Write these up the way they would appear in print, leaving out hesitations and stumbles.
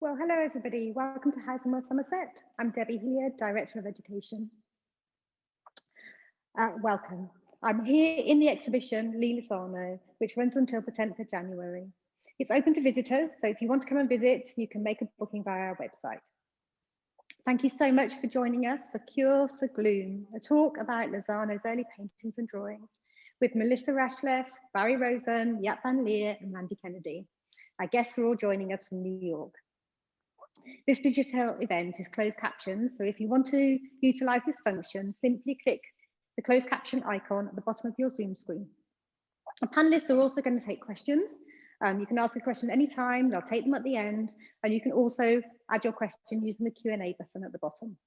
Well, hello everybody. Welcome to Hauser Wirth Somerset. I'm Debbie Liere, Director of Education. Welcome. I'm here in the exhibition Lee Lozano, which runs until the 10th of January. It's open to visitors, so if you want to come and visit, you can make a booking via our website. Thank you so much for joining us for Cure for Gloom, a talk about Lozano's early paintings and drawings with Melissa Rachleff, Barry Rosen, Jaap and Liere, and Randy Kennedy. Our guests are all joining us from New York. This digital event is closed captioned, so if you want to utilize this function, simply click the closed caption icon at the bottom of your Zoom screen. Our panelists are also going to take questions. You can ask a question anytime, they'll take them at the end, and you can also add your question using the Q&A button at the bottom.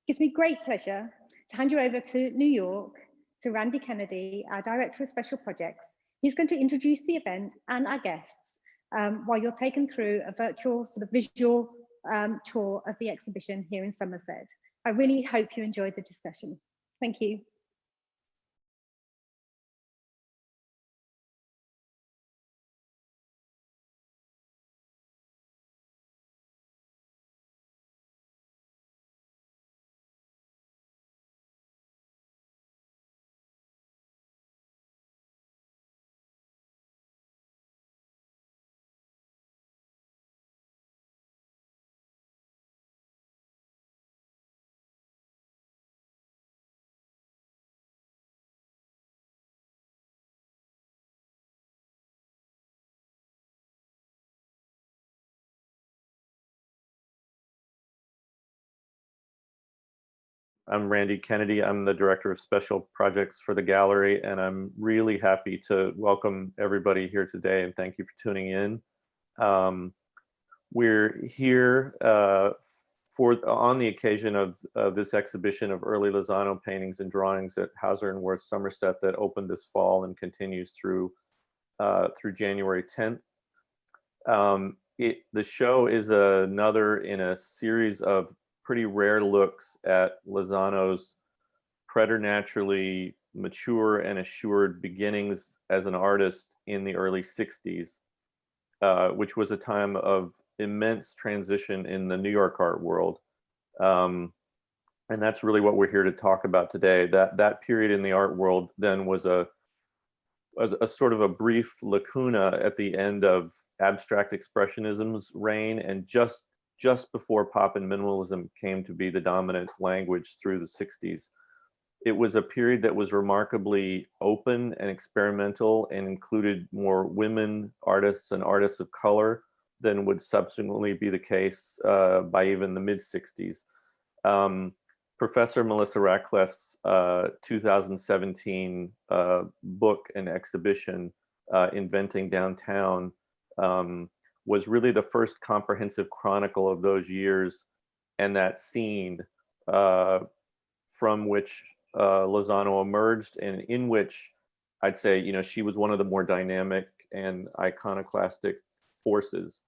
It gives me great pleasure to hand you over to New York, to Randy Kennedy, our Director of Special Projects. He's going to introduce the event and our guests while you're taken through a virtual sort of visual tour of the exhibition here in Somerset. I really hope you enjoyed the discussion. Thank you. I'm Randy Kennedy. I'm the Director of Special Projects for the Gallery, and I'm really happy to welcome everybody here today, and thank you for tuning in. We're here on the occasion of this exhibition of early Lozano paintings and drawings at Hauser Wirth Somerset that opened this fall and continues through January 10th. The show is another in a series of pretty rare looks at Lozano's preternaturally mature and assured beginnings as an artist in the early 60s, which was a time of immense transition in the New York art world. And that's really what we're here to talk about today. That period in the art world then was a sort of a brief lacuna at the end of abstract expressionism's reign, and just before pop and minimalism came to be the dominant language through the 60s. It was a period that was remarkably open and experimental and included more women artists and artists of color than would subsequently be the case by even the mid-60s. Professor Melissa Rachleff's 2017 book and exhibition, Inventing Downtown, was really the first comprehensive chronicle of those years and that scene from which Lozano emerged, and in which I'd say, you know, she was one of the more dynamic and iconoclastic forces.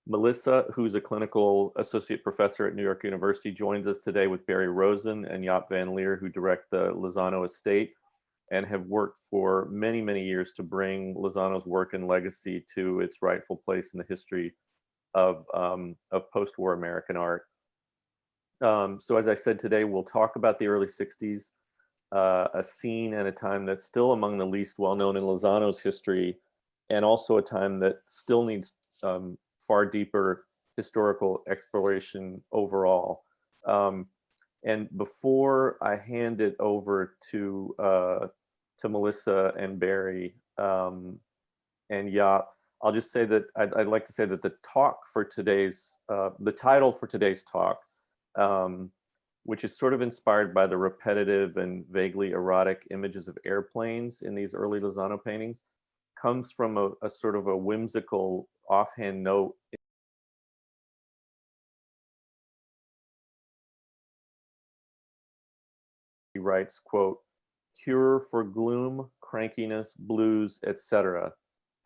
Melissa, who's a clinical associate professor at New York University, joins us today with Barry Rosen and Jaap van Liere, who direct the Lozano estate and have worked for many, many years to bring Lozano's work and legacy to its rightful place in the history of post-war American art. So as I said, today we'll talk about the early 60s, a scene and a time that's still among the least well-known in Lozano's history, and also a time that still needs far deeper historical exploration overall. And before I hand it over to Melissa and Barry and Jaap, I'll just say that I'd like to say that the talk for today's, the title for today's talk, which is sort of inspired by the repetitive and vaguely erotic images of airplanes in these early Lozano paintings, comes from a sort of a whimsical offhand note. He writes, quote, "Cure for gloom, crankiness, blues, etc.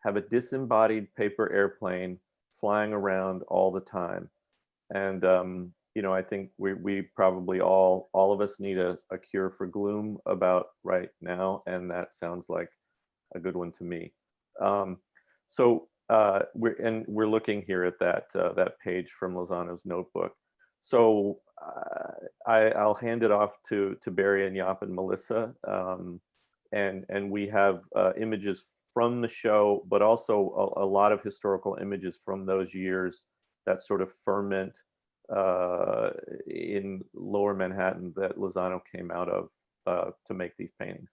Have a disembodied paper airplane flying around all the time." And you know, I think we probably all of us need a cure for gloom about right now, and that sounds like a good one to me. So we're looking here at that that page from Lozano's notebook. So I'll hand it off to Barry and Jaap and Melissa, and we have images from the show, but also a lot of historical images from those years that sort of ferment in Lower Manhattan that Lozano came out of to make these paintings.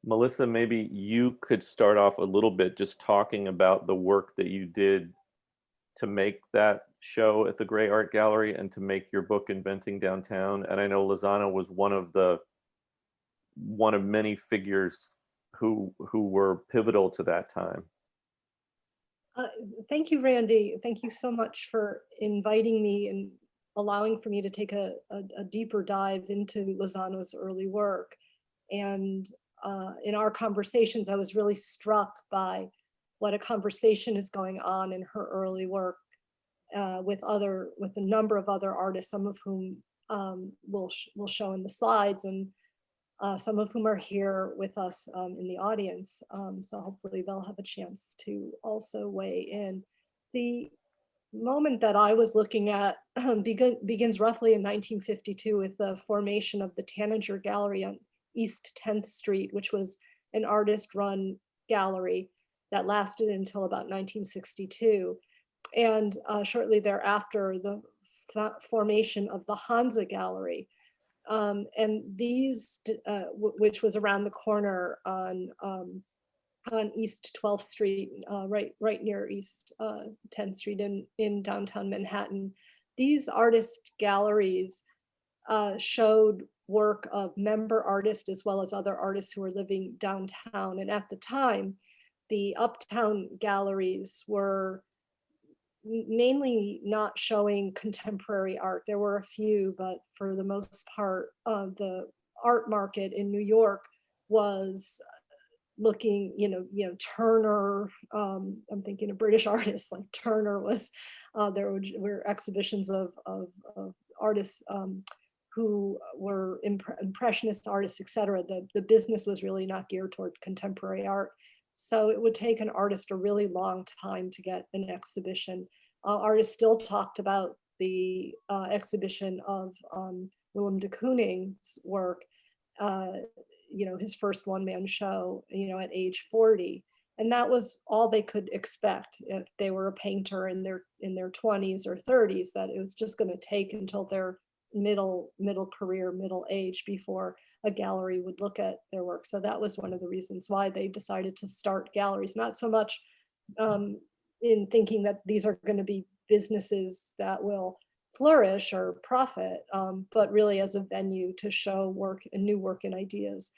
Melissa, maybe you could start off a little bit just talking about the work that you did to make that show at the Grey Art Gallery and to make your book Inventing Downtown. And I know Lozano was one of many figures who were pivotal to that time. Thank you, Randy. Thank you so much for inviting me and allowing for me to take a deeper dive into Lozano's early work. And in our conversations, I was really struck by what a conversation is going on in her early work with a number of other artists, some of whom we'll show in the slides, and some of whom are here with us in the audience. So hopefully they'll have a chance to also weigh in. The moment that I was looking at begins roughly in 1952 with the formation of the Tanager Gallery on East 10th Street, which was an artist-run gallery that lasted until about 1962. And shortly thereafter, the formation of the Hansa Gallery. And these, which was around the corner on East 12th Street, right near East 10th Street in downtown Manhattan. These artist galleries showed work of member artists as well as other artists who were living downtown. And at the time, the uptown galleries were mainly not showing contemporary art. There were a few, but for the most part, the art market in New York was looking, Turner, I'm thinking of British artists like Turner was, there were exhibitions of artists who were impressionist artists, etc. The business was really not geared toward contemporary art. So it would take an artist a really long time to get an exhibition. Artists still talked about the exhibition of Willem de Kooning's work, his first one-man show, at age 40. And that was all they could expect if they were a painter in their 20s or 30s, that it was just going to take until their middle career, middle age before a gallery would look at their work. So that was one of the reasons why they decided to start galleries, not so much in thinking that these are going to be businesses that will flourish or profit, but really as a venue to show work and new work and ideas.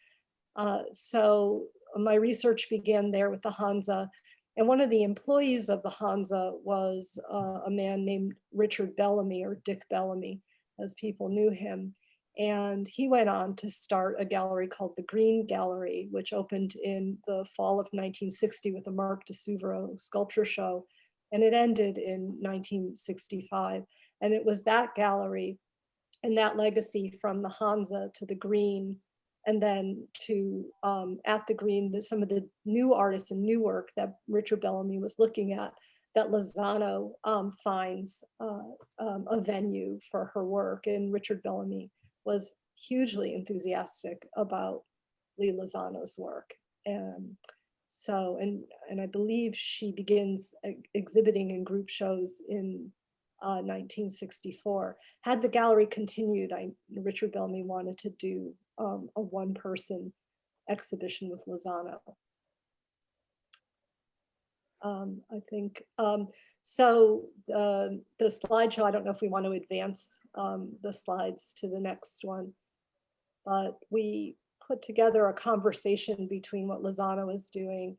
So my research began there with the Hansa, and one of the employees of the Hansa was a man named Richard Bellamy, or Dick Bellamy, as people knew him. And he went on to start a gallery called the Green Gallery, which opened in the fall of 1960 with a Marc de Souvreau sculpture show. And it ended in 1965. And it was that gallery and that legacy from the Hansa to the Green, and then to at the Green, some of the new artists and new work that Richard Bellamy was looking at, that Lozano finds a venue for her work. And Richard Bellamy was hugely enthusiastic about Lee Lozano's work. And so, and I believe she begins exhibiting in group shows in 1964. Had the gallery continued, Richard Bellamy wanted to do a one-person exhibition with Lozano. I think, so the slideshow, I don't know if we want to advance the slides to the next one, but we put together a conversation between what Lozano is doing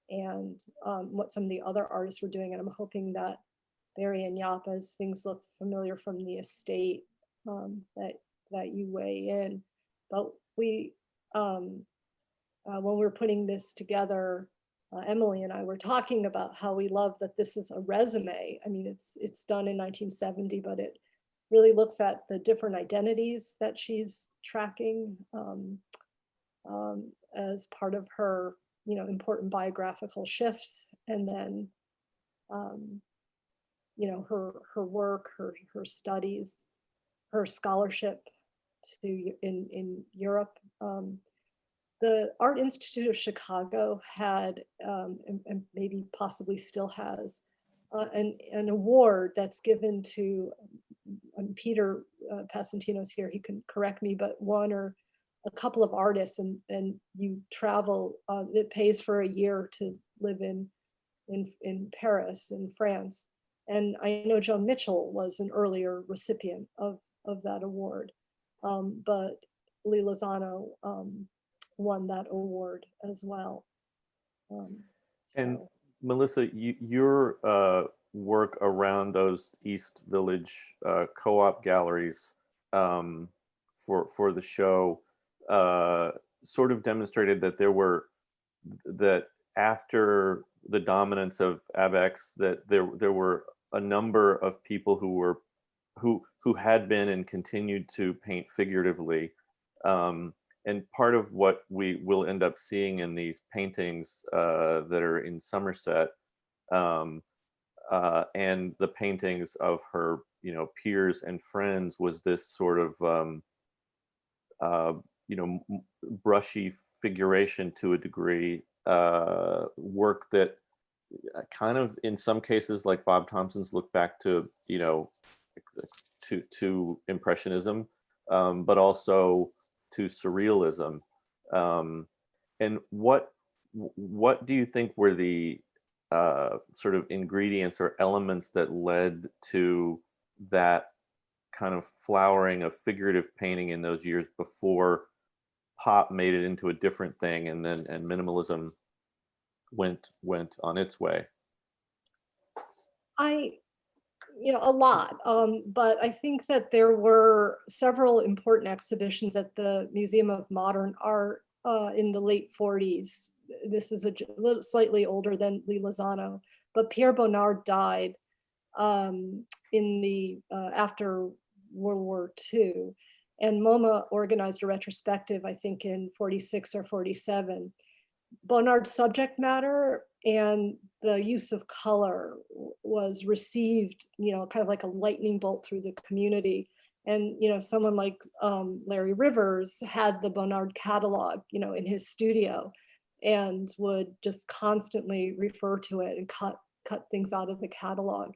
and what some of the other artists were doing. And I'm hoping that Barry and Jaap, as things look familiar from the estate, that you weigh in. But we, when we were putting this together, Emily and I were talking about how we love that this is a resume. I mean, it's done in 1970, but it really looks at the different identities that she's tracking as part of her important biographical shifts, and then her work, her studies, her scholarship in Europe. The Art Institute of Chicago had, and maybe possibly still has, an award that's given to, Peter Passantino's here, he can correct me, but one or a couple of artists, and you travel, it pays for a year to live in Paris, in France. And I know Joan Mitchell was an earlier recipient of that award, but Lee Lozano won that award as well. And Melissa, your work around those East Village co-op galleries for the show sort of demonstrated that after the dominance of ABEX, that there were a number of people who had been and continued to paint figuratively. And part of what we will end up seeing in these paintings that are in Somerset, and the paintings of her, peers and friends, was this sort of, brushy figuration to a degree, work that kind of, in some cases, like Bob Thompson's, look back to, to Impressionism, but also to Surrealism. And what do you think were the sort of ingredients or elements that led to that kind of flowering of figurative painting in those years before pop made it into a different thing, and minimalism went on its way? A lot, but I think that there were several important exhibitions at the Museum of Modern Art in the late 40s. This is a little slightly older than Lee Lozano, but Pierre Bonnard died in the after World War II, and MoMA organized a retrospective, I think in 46 or 47. Bonnard's subject matter and the use of color was received, kind of like a lightning bolt through the community. And, someone like Larry Rivers had the Bonnard catalog, in his studio, and would just constantly refer to it and cut things out of the catalog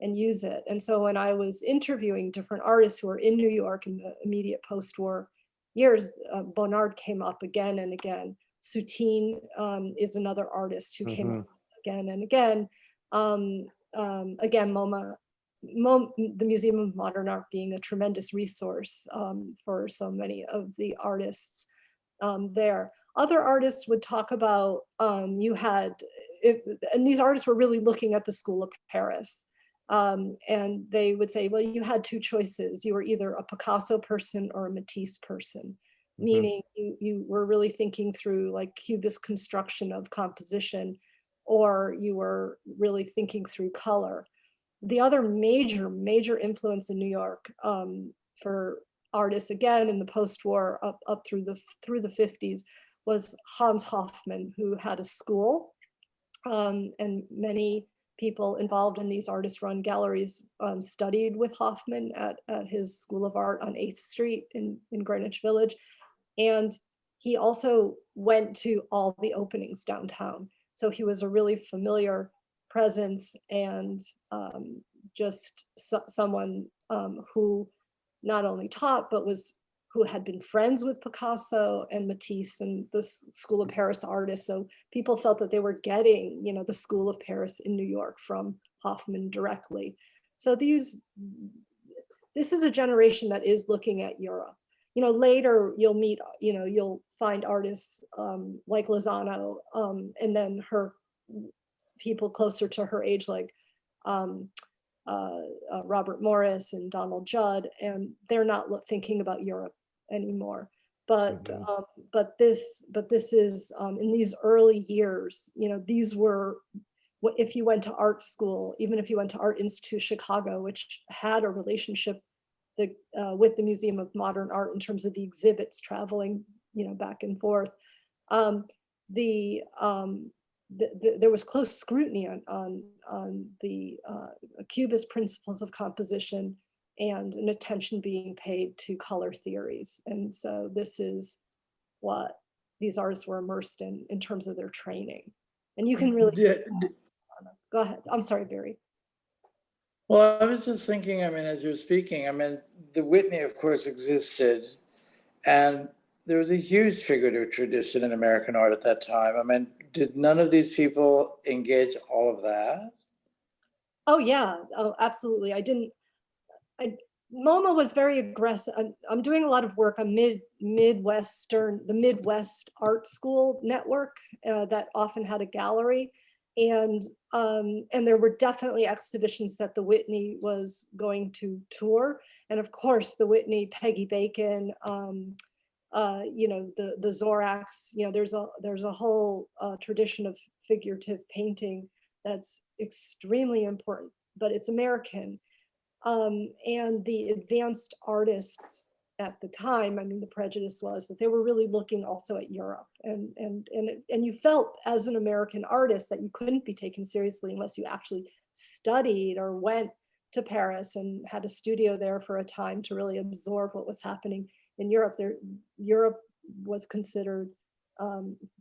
and use it. And so when I was interviewing different artists who were in New York in the immediate post-war years, Bonnard came up again and again. Soutine is another artist who came up again and again. Again, MoMA, the Museum of Modern Art being a tremendous resource for so many of the artists there. Other artists would talk about, and these artists were really looking at the School of Paris. And they would say, well, you had two choices. You were either a Picasso person or a Matisse person. Meaning you were really thinking through like cubist construction of composition, or you were really thinking through color. The other major influence in New York for artists, again in the post-war up through the 50s, was Hans Hoffman, who had a school, and many people involved in these artist-run galleries studied with Hoffman at his School of Art on 8th Street in Greenwich Village. And he also went to all the openings downtown. So he was a really familiar presence, and just someone who not only taught, but who had been friends with Picasso and Matisse and the School of Paris artists. So people felt that they were getting, the School of Paris in New York from Hoffman directly. So this is a generation that is looking at Europe. Later you'll meet, you'll find artists like Lozano, and then her people closer to her age, like Robert Morris and Donald Judd, and they're not thinking about Europe anymore. But this is in these early years, these were, if you went to art school, even if you went to Art Institute Chicago, which had a relationship with the Museum of Modern Art in terms of the exhibits traveling, back and forth. there was close scrutiny on the Cubist principles of composition and an attention being paid to color theories. And so this is what these artists were immersed in terms of their training. And you can really go ahead. I'm sorry, Barry. Well, I was just thinking, I mean, as you're speaking, I mean, the Whitney, of course, existed, and there was a huge figurative tradition in American art at that time. I mean, did none of these people engage all of that? Oh yeah, oh, absolutely. MoMA was very aggressive. I'm doing a lot of work on the Midwest Art School network that often had a gallery. And there were definitely exhibitions that the Whitney was going to tour. And of course, the Whitney, Peggy Bacon, you know, the Zorax, you know, there's a whole tradition of figurative painting that's extremely important, but it's American. And the advanced artists at the time, I mean, the prejudice was that they were really looking also at Europe, and you felt as an American artist that you couldn't be taken seriously unless you actually studied or went to Paris and had a studio there for a time to really absorb what was happening in Europe. Europe was considered,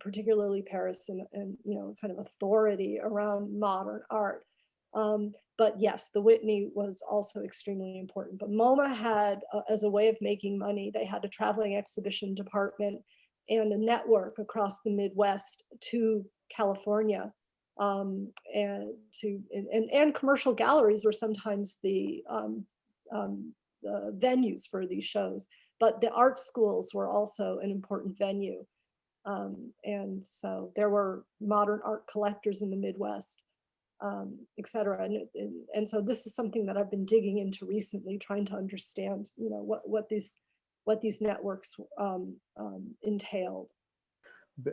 particularly Paris, and you know, kind of authority around modern art. But yes, the Whitney was also extremely important. But MoMA had, as a way of making money, they had a traveling exhibition department and a network across the Midwest to California, and commercial galleries were sometimes the venues for these shows. But the art schools were also an important venue, and so there were modern art collectors in the Midwest. Et cetera. And so this is something that I've been digging into recently, trying to understand, you know, what these networks entailed.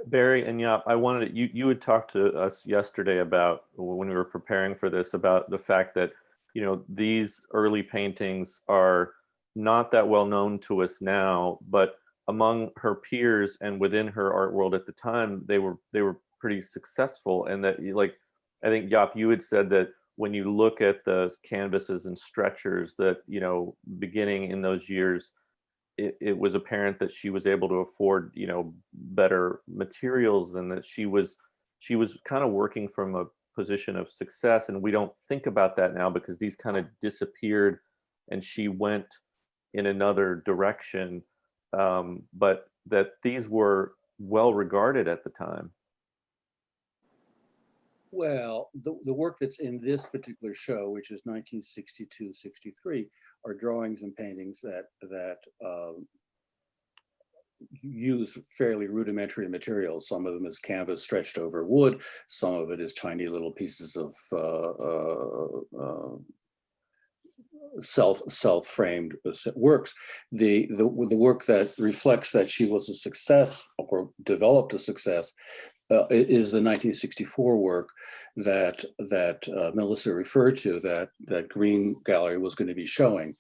Barry and Jaap, I wanted you had talked to us yesterday about, when we were preparing for this, about the fact that, you know, these early paintings are not that well known to us now, but among her peers and within her art world at the time, they were pretty successful, and that, like, I think, Jaap, you had said that when you look at the canvases and stretchers, that, you know, beginning in those years, it was apparent that she was able to afford, you know, better materials, and that she was kind of working from a position of success. And we don't think about that now because these kind of disappeared and she went in another direction. But that these were well regarded at the time. Well, the work that's in this particular show, which is 1962-63, are drawings and paintings that use fairly rudimentary materials. Some of them is canvas stretched over wood. Some of it is tiny little pieces of self-framed works. The work that reflects that she was a success or developed a success is the 1964 work that Melissa referred to, that Green Gallery was going to be showing,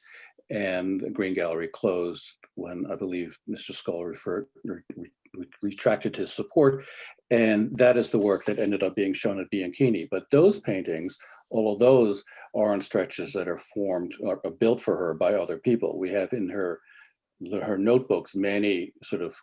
and Green Gallery closed when, I believe, Mr. Scull retracted his support, and that is the work that ended up being shown at Bianchini. But those paintings, all of those are on stretches that are formed or built for her by other people. We have in her notebooks many sort of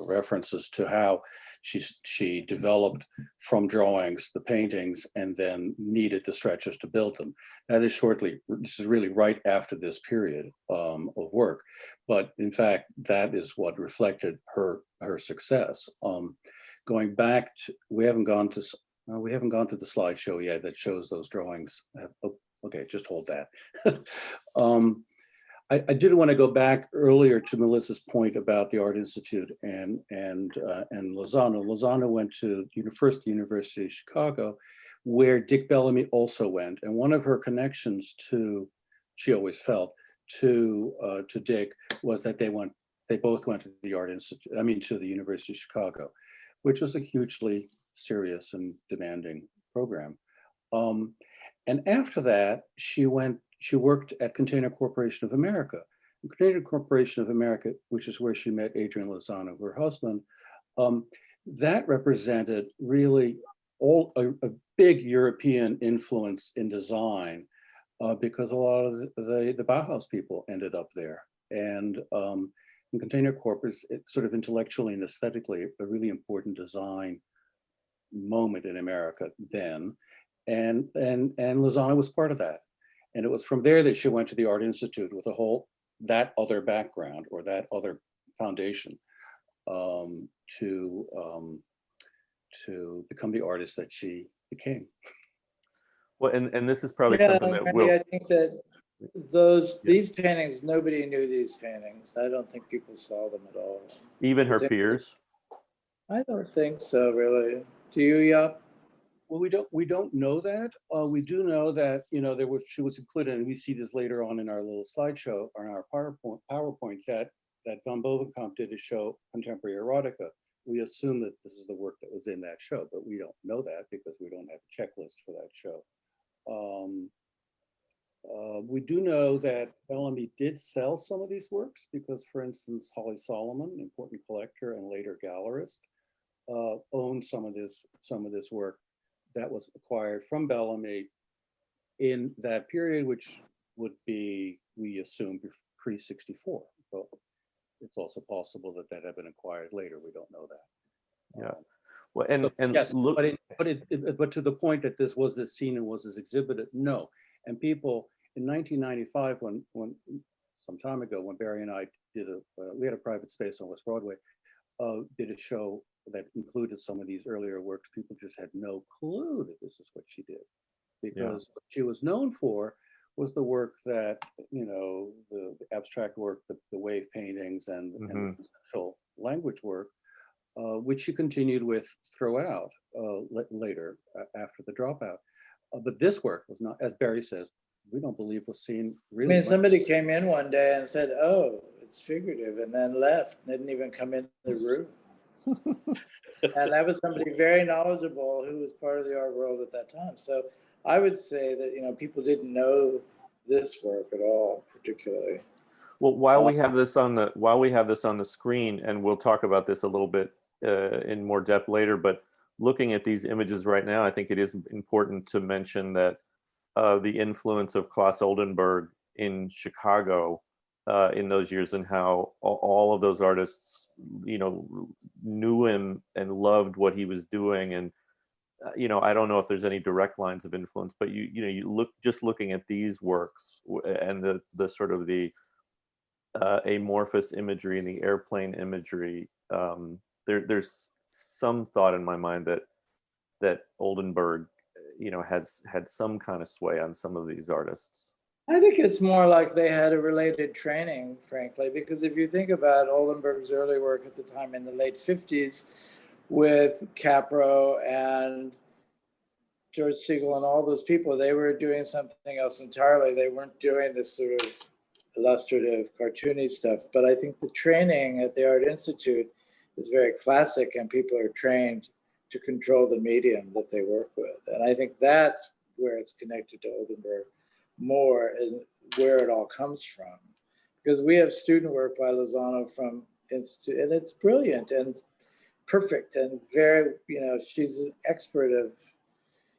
references to how she developed from drawings the paintings and then needed the stretchers to build them. That is this is really right after this period of work, but in fact that is what reflected her success. Going back to, we haven't gone to the slideshow yet that shows those drawings. Oh, okay, just hold that. I did want to go back earlier to Melissa's point about the Art Institute and Lozano. Lozano went to University of Chicago, where Dick Bellamy also went. And one of her connections she always felt, to Dick was that they both went to the Art Institute, to the University of Chicago, which was a hugely serious and demanding program. And after that, she worked at Container Corporation of America. And Container Corporation of America, which is where she met Adrian Lozano, her husband, That represented really a big European influence in design, because a lot of the Bauhaus people ended up there. And in Container Corp is sort of intellectually and aesthetically a really important design moment in America then. And Lozano was part of that. And it was from there that she went to the Art Institute with that other background or that other foundation, to become the artist that she became. Well, and this is probably something that will. I think that these paintings, nobody knew these paintings. I don't think people saw them at all. Even her peers? I don't think so, really. Do you, Jaap? Well, we don't know that. We do know that, you know, she was included, and we see this later on in our little slideshow or in our PowerPoint that Van Bovenkamp did a show, Contemporary Erotica. We assume that this is the work that was in that show, but we don't know that because we don't have a checklist for that show. We do know that Bellamy did sell some of these works because, for instance, Holly Solomon, important collector and later gallerist, owned some of this work that was acquired from Bellamy in that period, which would be, we assume, pre-64. So it's also possible that had been acquired later. We don't know that. Yeah. Well, and yes, look, but to the point that this was this scene and was this exhibited, no. And people in 1995, when some time ago, when Barry and I did we had a private space on West Broadway, did a show that included some of these earlier works. People just had no clue that this is what she did, because what she was known for was the work that, you know, the abstract work, the wave paintings and the conceptual language work, which she continued with throughout later after the dropout. But this work was not, as Barry says, we don't believe was seen really. I mean, somebody came in one day and said, "Oh, it's figurative," and then left, didn't even come in the room. And that was somebody very knowledgeable who was part of the art world at that time. So I would say that, you know, people didn't know this work at all, particularly. Well, while we have this on the screen, and we'll talk about this a little bit in more depth later, but looking at these images right now, I think it is important to mention that the influence of Claes Oldenburg in Chicago in those years, and how all of those artists, you know, knew him and loved what he was doing. And you know, I don't know if there's any direct lines of influence, but you looking at these works and the sort of the amorphous imagery and the airplane imagery, there's some thought in my mind that Oldenburg, you know, had some kind of sway on some of these artists. I think it's more like they had a related training, frankly, because if you think about Oldenburg's early work at the time in the late 50s with Capro and George Siegel and all those people, they were doing something else entirely. They weren't doing this sort of illustrative, cartoony stuff. But I think the training at the Art Institute is very classic, and people are trained to control the medium that they work with. And I think that's where it's connected to Oldenburg more, and where it all comes from. Because we have student work by Lozano from Institute, and it's brilliant and perfect and very, you know, she's an expert of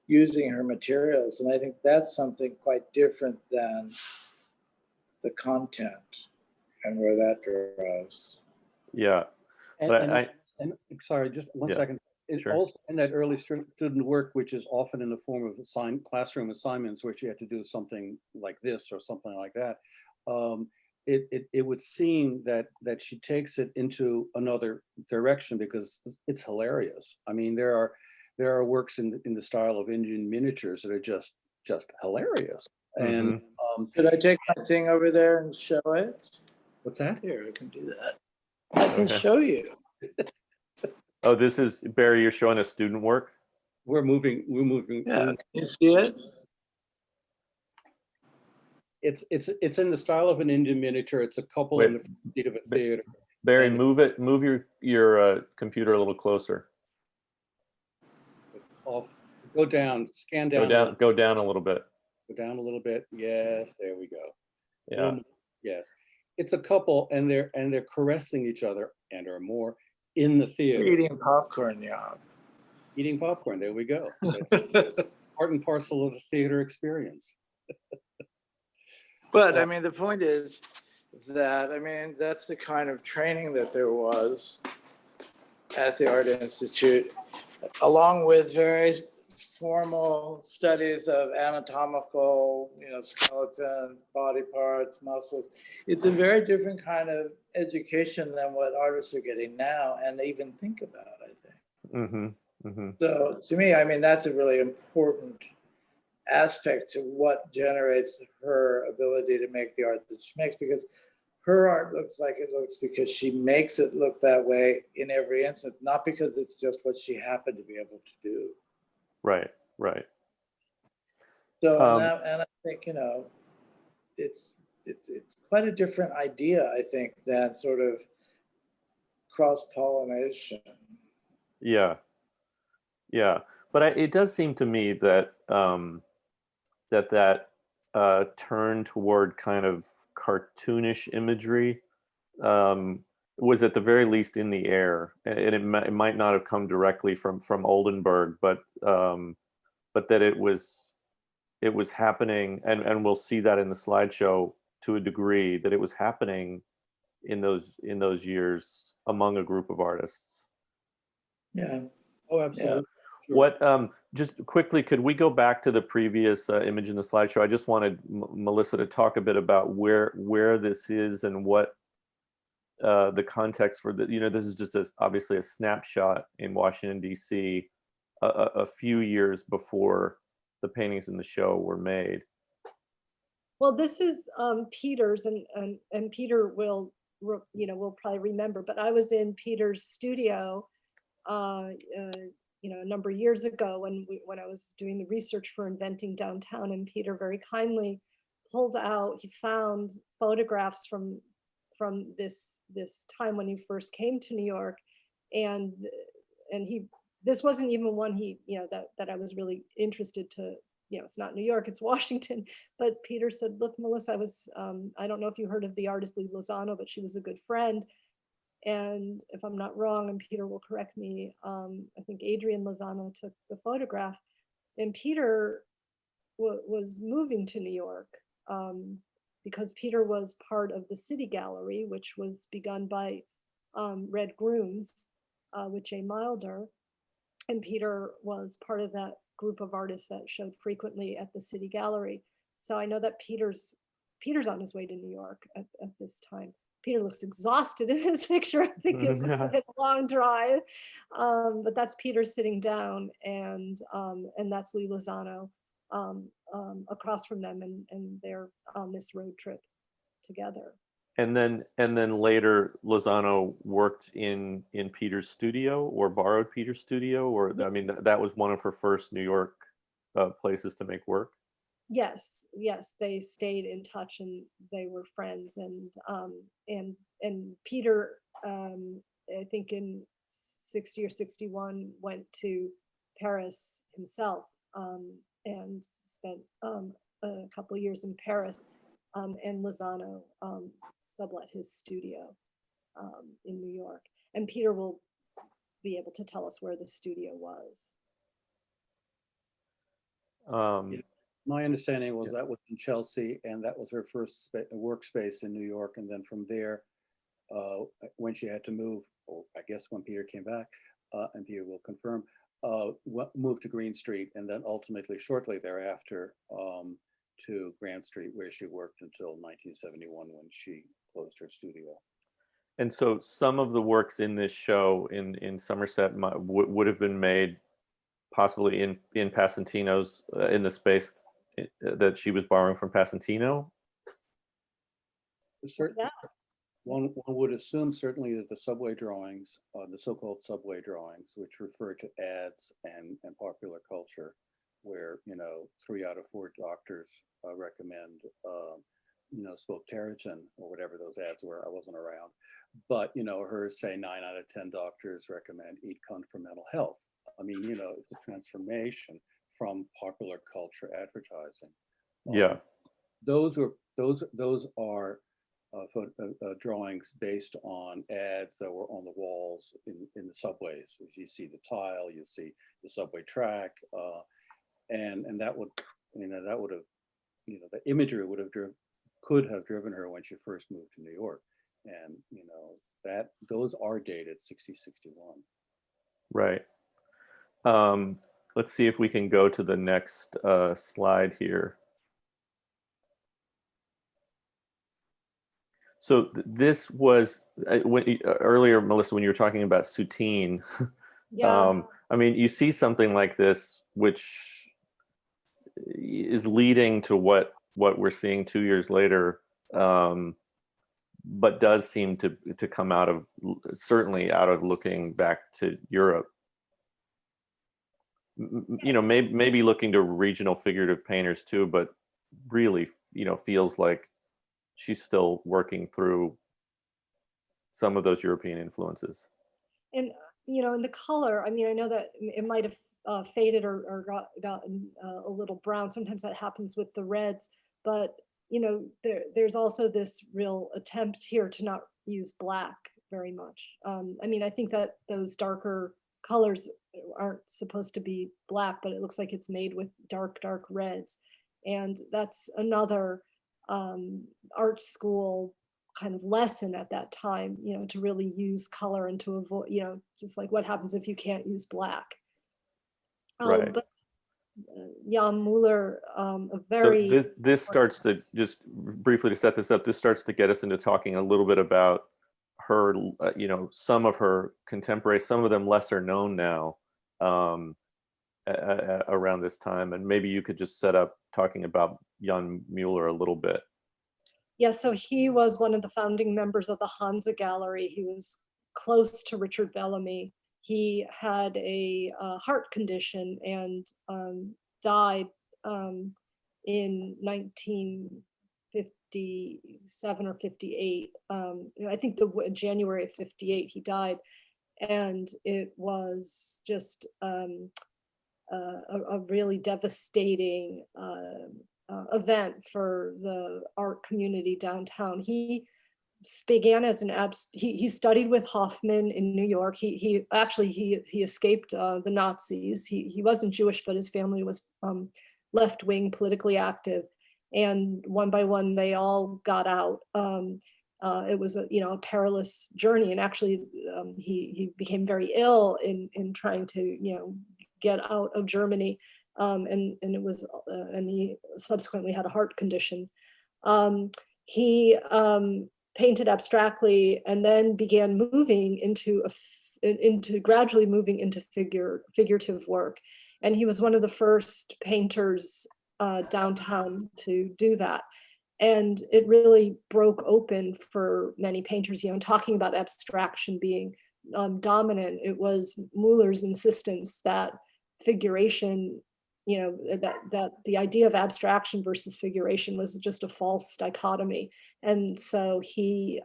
using her materials. And I think that's something quite different than the content and where that derives. Yeah. And sorry, just one second. It's also in that early student work, which is often in the form of classroom assignments, where she had to do something like this or something like that. It would seem that she takes it into another direction because it's hilarious. I mean, there are works in the style of Indian miniatures that are just hilarious. And could I take my thing over there and show it? What's that? Here, I can do that. I can show you. Oh, this is, Barry, you're showing us student work? We're moving. Yeah, can you see it? It's in the style of an Indian miniature. It's a couple in the front seat of a theater. Barry, move your computer a little closer. It's off. Go down, scan down. Go down a little bit. Go down a little bit. Yes, there we go. Yeah. Yes. It's a couple, and they're caressing each other and or more in the theater. Eating popcorn, yeah. Eating popcorn, there we go. It's part and parcel of the theater experience. But I mean, the point is that, I mean, that's the kind of training that there was at the Art Institute, along with very formal studies of anatomical, skeletons, body parts, muscles. It's a very different kind of education than what artists are getting now and even think about, I think. Mm-hmm. Mm-hmm. So to me, I mean, that's a really important aspect to what generates her ability to make the art that she makes, because her art looks like it looks because she makes it look that way in every instance, not because it's just what she happened to be able to do. Right, right. So, and I think, it's quite a different idea, I think, than sort of cross-pollination. Yeah, yeah. But it does seem to me that that turn toward kind of cartoonish imagery was at the very least in the air, and it might not have come directly from Oldenburg, but that it was happening, and we'll see that in the slideshow to a degree, that it was happening in those years among a group of artists. Yeah. Oh, absolutely. Yeah. Sure. What just quickly, could we go back to the previous image in the slideshow? I just wanted Melissa to talk a bit about where this is and what the context for the, this is just obviously a snapshot in Washington, D.C. A few years before the paintings in the show were made. Well, this is Peter's, and Peter will probably remember, but I was in Peter's studio a number of years ago when I was doing the research for Inventing Downtown, and Peter very kindly he found photographs from this time when he first came to New York, and this wasn't even one that I was really interested to, it's not New York, it's Washington. But Peter said, look, Melissa, I don't know if you heard of the artist Lee Lozano, but she was a good friend. And if I'm not wrong, and Peter will correct me, I think Adrian Lozano took the photograph, and Peter was moving to New York because Peter was part of the City Gallery, which was begun by Red Grooms with Jay Milder. And Peter was part of that group of artists that showed frequently at the City Gallery. So I know that Peter's on his way to New York at this time. Peter looks exhausted in this picture. I think it's a long drive, but that's Peter sitting down, and that's Lee Lozano across from them, and they're on this road trip together. And then later, Lozano worked in Peter's studio, or borrowed Peter's studio, or I mean, that was one of her first New York places to make work. Yes, they stayed in touch, and they were friends, and Peter, I think in 60 or 61, went to Paris himself, and spent a couple of years in Paris, and Lozano sublet his studio in New York, and Peter will be able to tell us where the studio was. My understanding was that was in Chelsea, and that was her first workspace in New York. And then from there, when she had to move, or I guess when Peter came back, and Peter will confirm, moved to Green Street, and then ultimately, shortly thereafter, to Grand Street, where she worked until 1971 when she closed her studio. And so some of the works in this show in Somerset would have been made possibly in Pasantino's, in the space that she was borrowing from Pasantino? Certainly, one would assume certainly that the subway drawings, the so-called subway drawings, which refer to ads and popular culture, where 3 out of 4 doctors recommend spoke Terrigen, or whatever those ads were. I wasn't around, but hers say 9 out of 10 doctors recommend eat Cunt for mental health. I mean, it's a transformation from popular culture advertising. Yeah, those are drawings based on ads that were on the walls in the subways. As you see the tile, you see the subway track, and that would, that would have, the imagery would have could have driven her when she first moved to New York, and that those are dated 60, 61. Right. Let's see if we can go to the next slide here. So this was earlier, Melissa, when you were talking about Soutine. Yeah. I mean, you see something like this, which is leading to what we're seeing 2 years later, but does seem to come out of, certainly out of looking back to Europe. Maybe looking to regional figurative painters too, but really, feels like she's still working through some of those European influences. And, in the color, I mean, I know that it might have faded or gotten a little brown. Sometimes that happens with the reds, but, there's also this real attempt here to not use black very much. I mean, I think that those darker colors aren't supposed to be black, but it looks like it's made with dark reds. And that's another art school kind of lesson at that time, to really use color and to avoid, just like what happens if you can't use black. Right. But Jan Müller, a very... So this starts to, just briefly to set this up, this starts to get us into talking a little bit about her, some of her contemporaries, some of them lesser known now, around this time. And maybe you could just set up talking about Jan Müller a little bit. Yeah, so he was one of the founding members of the Hansa Gallery. He was close to Richard Bellamy. He had a heart condition and died in 1957 or 58. I think January of 58 he died, and it was just a really devastating event for the art community downtown. He began as he studied with Hoffman in New York. He escaped the Nazis. He wasn't Jewish, but his family was left-wing, politically active, and one by one they all got out. It was a perilous journey, and actually he became very ill in trying to get out of Germany. And he subsequently had a heart condition. He painted abstractly and then began moving gradually moving into figurative work. And he was one of the first painters downtown to do that. And it really broke open for many painters, talking about abstraction being dominant. It was Müller's insistence that figuration, that the idea of abstraction versus figuration was just a false dichotomy. And so he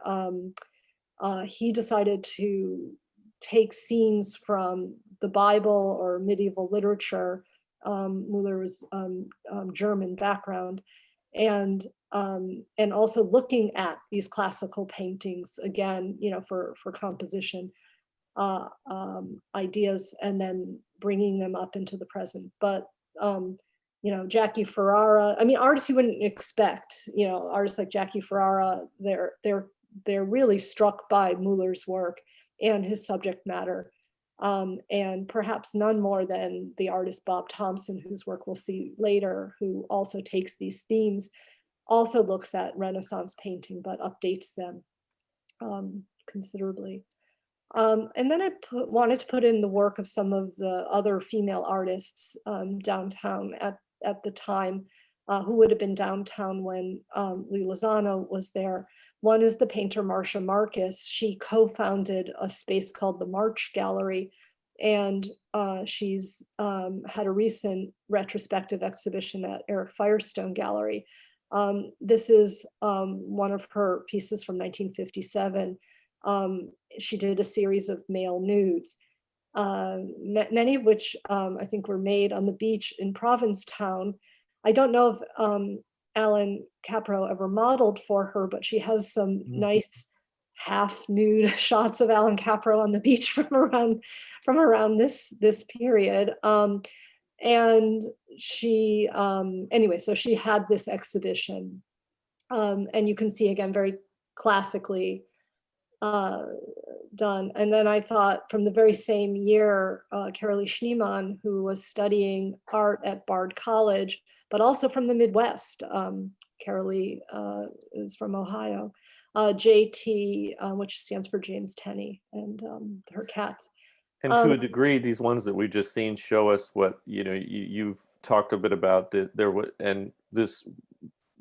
decided to take scenes from the Bible or medieval literature. Müller was German background, and also looking at these classical paintings again, for composition ideas, and then bringing them up into the present. But Jackie Ferrara, I mean, artists you wouldn't expect, artists like Jackie Ferrara, they're really struck by Müller's work and his subject matter, and perhaps none more than the artist Bob Thompson, whose work we'll see later, who also takes these themes, also looks at Renaissance painting, but updates them considerably. And then I wanted to put in the work of some of the other female artists downtown at the time, who would have been downtown when Lee Lozano was there. One is the painter Marcia Marcus. She co-founded a space called the March Gallery, and she's had a recent retrospective exhibition at Eric Firestone Gallery. This is one of her pieces from 1957. She did a series of male nudes, many of which I think were made on the beach in Provincetown. I don't know Alan Capro ever modeled for her, but she has some nice half nude shots of Alan Capro on the beach from around this period. And she, anyway, so she had this exhibition, and you can see again, very classically done. And then I thought from the very same year, Carolee Schneemann, who was studying art at Bard College, but also from the Midwest. Carolee is from Ohio. JT, which stands for James Tenney, and her cats. And to a degree, these ones that we've just seen show us what, you know, you've talked a bit about and this,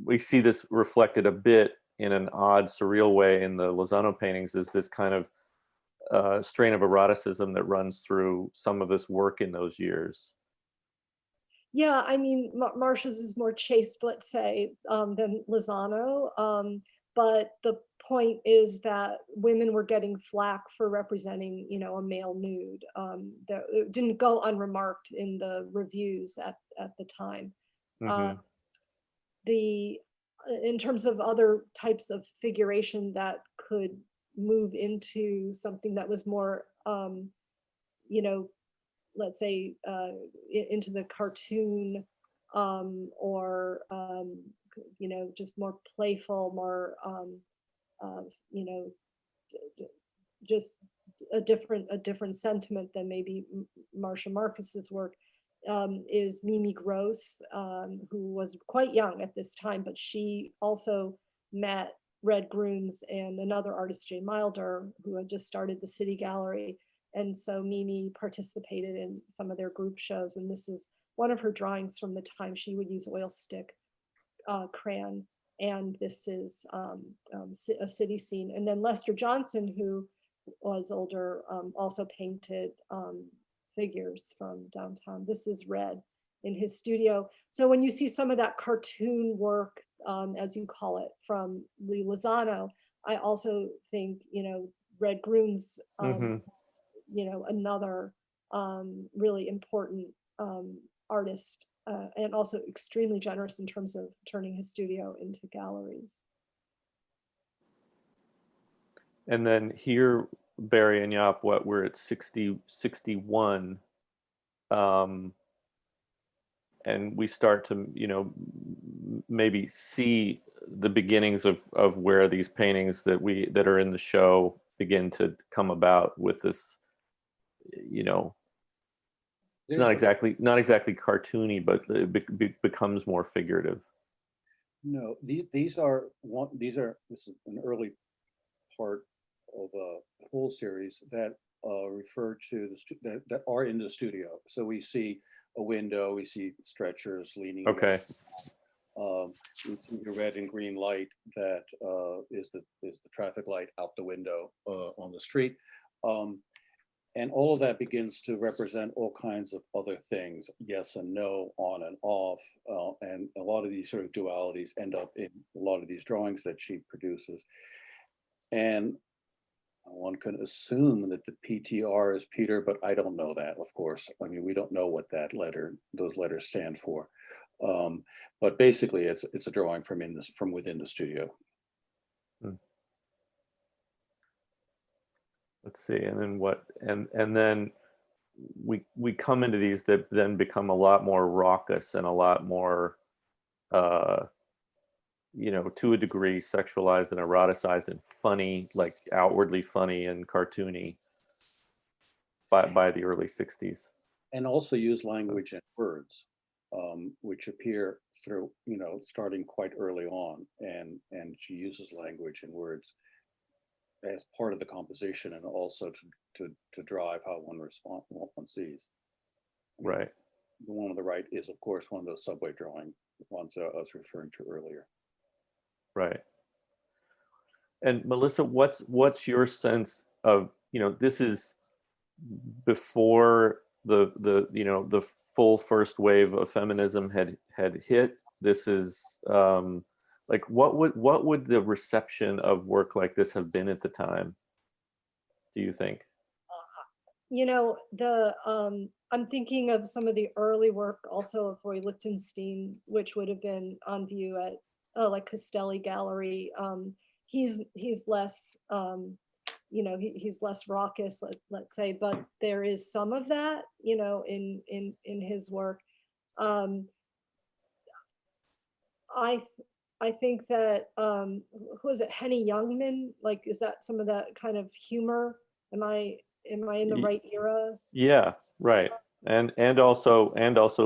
we see this reflected a bit in an odd, surreal way in the Lozano paintings, is this kind of strain of eroticism that runs through some of this work in those years. Yeah, I mean, Marcia's is more chaste, let's say, than Lozano. But the point is that women were getting flack for representing, you know, a male nude. It didn't go unremarked in the reviews at the time. Mm-hmm. In terms of other types of figuration that could move into something that was more, you know, let's say into the cartoon, or you know, just more playful, more you know, just a different sentiment than maybe Marcia Marcus's work, is Mimi Gross, who was quite young at this time, but she also met Red Grooms and another artist, Jay Milder, who had just started the City Gallery. And so Mimi participated in some of their group shows. And this is one of her drawings from the time she would use oil stick crayon. And this is a city scene. And then Lester Johnson, who was older, also painted figures from downtown. This is Red in his studio. So when you see some of that cartoon work, as you call it, from Lee Lozano, I also think, you know, Red Grooms, you know, another really important artist, and also extremely generous in terms of turning his studio into galleries. And then here, Barry and Jaap, we're at 61. And we start to, you know, maybe see the beginnings of where these paintings that are in the show begin to come about with this, you know, it's not exactly cartoony, but it becomes more figurative. No, this is an early part of a whole series that refer to that are in the studio. So we see a window, we see stretchers leaning. Okay. We see the red and green light that is the traffic light out the window on the street. And all of that begins to represent all kinds of other things, yes and no, on and off. And a lot of these sort of dualities end up in a lot of these drawings that she produces. And one can assume that the PTR is Peter, but I don't know that, of course. I mean, we don't know what those letters stand for. But basically, it's a drawing from within the studio. Let's see, and then and then we come into these that then become a lot more raucous and a lot more, you know, to a degree, sexualized and eroticized and funny, like outwardly funny and cartoony by the early 60s. And also use language and words, which appear through, you know, starting quite early on. And she uses language and words as part of the composition and also to drive how what one sees. Right. The one on the right is, of course, one of those subway drawing ones that I was referring to earlier. Right. And Melissa, what's your sense of, you know, this is before the you know, the full first wave of feminism had hit. This is like what would the reception of work like this have been at the time, do you think? You know, I'm thinking of some of the early work also of Roy Lichtenstein, which would have been on view at like Castelli Gallery. He's less, you know, he's less raucous, let's say, but there is some of that, you know, in his work. I think that who is it, Henny Youngman? Like, is that some of that kind of humor? Am I in the right era? Yeah, right. And also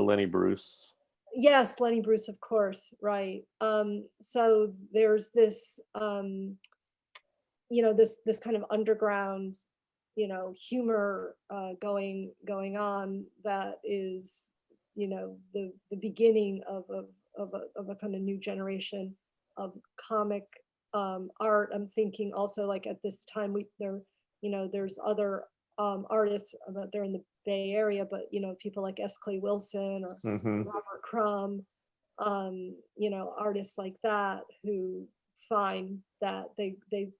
Lenny Bruce. Yes, Lenny Bruce, of course, right. So there's this you know, this kind of underground, you know, humor going on that is, you know, the beginning of a kind of new generation of comic art. I'm thinking also, like, at this time you know, there's other artists that they're in the Bay Area, but, you know, people like S. Clay Wilson or Robert Crumb, you know, artists like that who find that they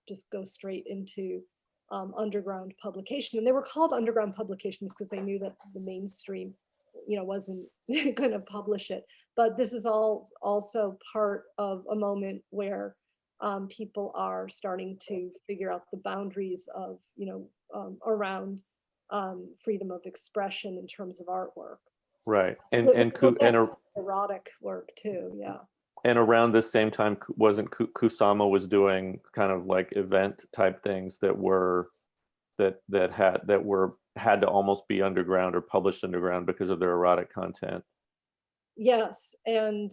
just go straight into underground publication. And they were called underground publications because they knew that the mainstream, you know, wasn't going to publish it. But this is all also part of a moment where people are starting to figure out the boundaries of, you know, around freedom of expression in terms of artwork. Right. And erotic work too, yeah. And around this same time, wasn't Kusama was doing kind of like event type things that had to almost be underground or published underground because of their erotic content. Yes, and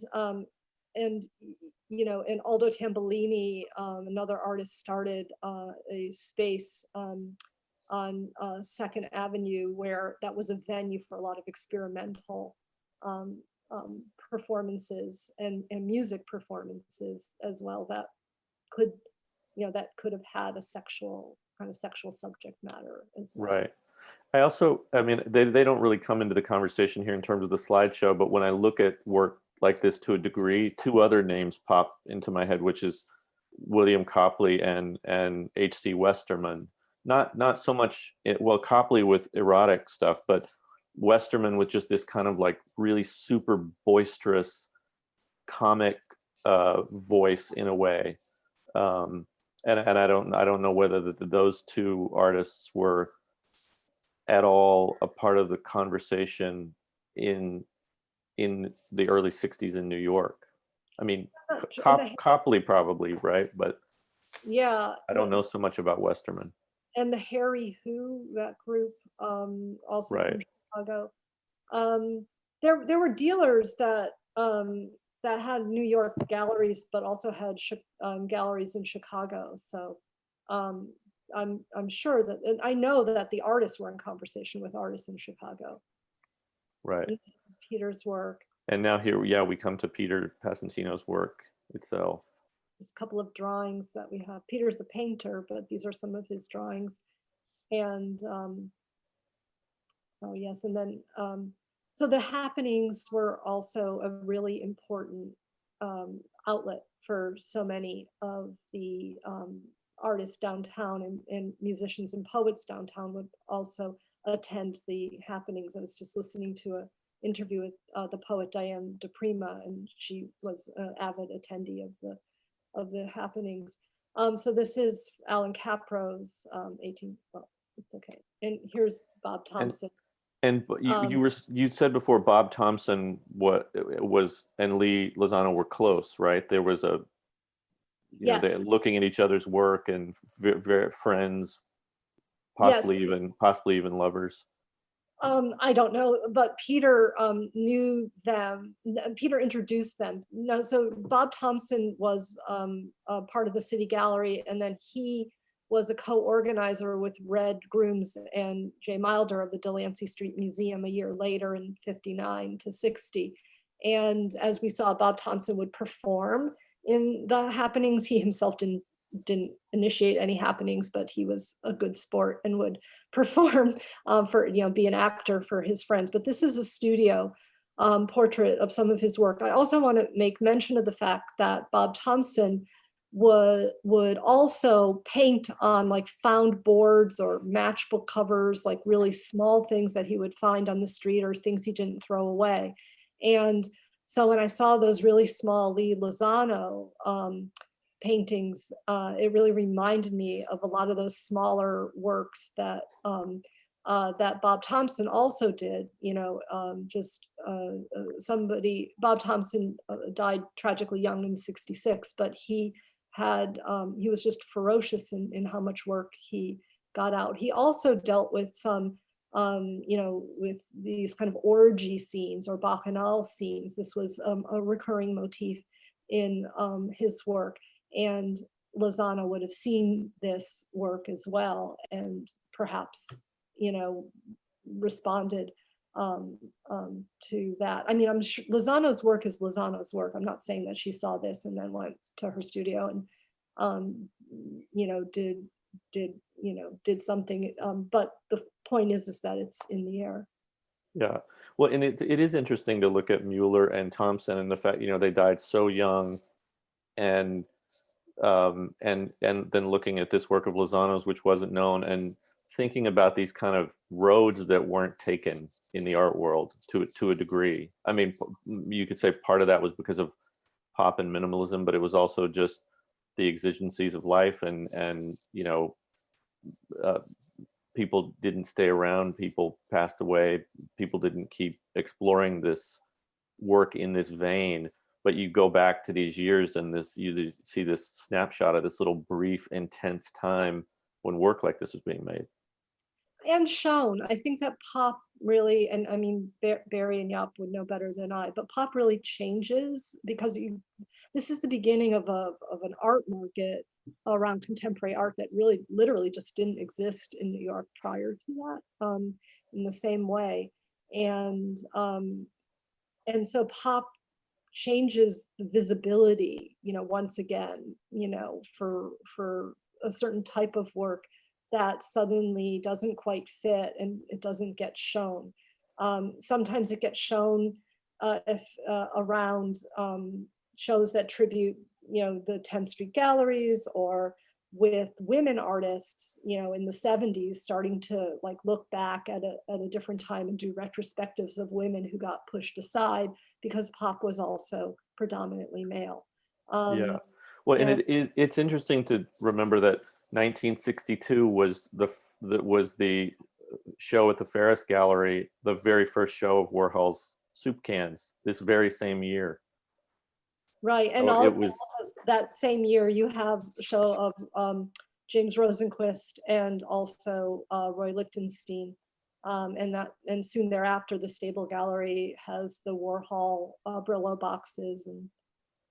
you know, and Aldo Tambolini, another artist, started a space on 2nd Avenue where that was a venue for a lot of experimental performances and music performances as well that could, you know, that could have had a sexual subject matter as well. Right. I mean, they don't really come into the conversation here in terms of the slideshow, but when I look at work like this to a degree, two other names pop into my head, which is William Copley and H.C. Westerman. Not so much, Copley with erotic stuff, but Westerman with just this kind of like really super boisterous comic voice in a way. And I don't know whether those two artists were at all a part of the conversation in the early 60s in New York. I mean, Copley probably, right? But yeah, I don't know so much about Westerman. And the Harry Who, that group, also right. from Chicago. There were dealers that had New York galleries, but also had galleries in Chicago. So I'm sure that, and I know that the artists were in conversation with artists in Chicago. Right. And Peter's work. And now here, yeah, we come to Peter Passantino's work itself. There's a couple of drawings that we have. Peter's a painter, but these are some of his drawings. And oh yes, and then so the happenings were also a really important outlet for so many of the artists downtown, and musicians and poets downtown would also attend the happenings. I was just listening to an interview with the poet Diane DePrima, and she was an avid attendee of the happenings. So this is Alan Capro's 18. Well, it's okay. And here's Bob Thompson. And you said before Bob Thompson and Lee Lozano were close, right? There was a yes. They're looking at each other's work and very friends, possibly even lovers. I don't know, but Peter knew them. Peter introduced them. No, so Bob Thompson was part of the City Gallery, and then he was a co-organizer with Red Grooms and Jay Milder of the Delancey Street Museum a year later in 59 to 60. And as we saw, Bob Thompson would perform in the happenings. He himself didn't initiate any happenings, but he was a good sport and would perform for, be an actor for his friends. But this is a studio portrait of some of his work. I also want to make mention of the fact that Bob Thompson would also paint on like found boards or matchbook covers, like really small things that he would find on the street or things he didn't throw away. And so when I saw those really small Lee Lozano paintings, it really reminded me of a lot of those smaller works that that Bob Thompson also did. You know, Bob Thompson died tragically young in '66, but he was just ferocious in how much work he got out. He also dealt with some, you know, with these kind of orgy scenes or bacchanal scenes. This was a recurring motif in his work, and Lozano would have seen this work as well, and perhaps, you know, responded to that. I mean, I'm sure Lozano's work is Lozano's work. I'm not saying that she saw this and then went to her studio and, you know, did something. But the point is that it's in the air. Yeah, well, and it is interesting to look at Mueller and Thompson and the fact, you know, they died so young, and then looking at this work of Lozano's, which wasn't known, and thinking about these kind of roads that weren't taken in the art world to a degree. I mean, you could say part of that was because of pop and minimalism, but it was also just the exigencies of life, and you know, people didn't stay around, people passed away, people didn't keep exploring this work in this vein. But you go back to these years and you see this snapshot of this little brief, intense time when work like this was being made. And shown. I think that pop really, and I mean, Barry and Jaap would know better than I, but pop really changes because this is the beginning of an art market around contemporary art that really literally just didn't exist in New York prior to that, in the same way. And so pop changes the visibility, you know, once again, you know, for a certain type of work that suddenly doesn't quite fit and it doesn't get shown. Sometimes it gets shown around shows that tribute, you know, the 10th Street galleries, or with women artists, you know, in the 70s, starting to like look back at a different time and do retrospectives of women who got pushed aside because pop was also predominantly male. Yeah, well, and it's interesting to remember that 1962 was the show at the Ferris Gallery, the very first show of Warhol's Soup Cans, this very same year. Right, and So also that same year you have a show of James Rosenquist and also Roy Lichtenstein, and soon thereafter the Stable Gallery has the Warhol Brillo boxes, and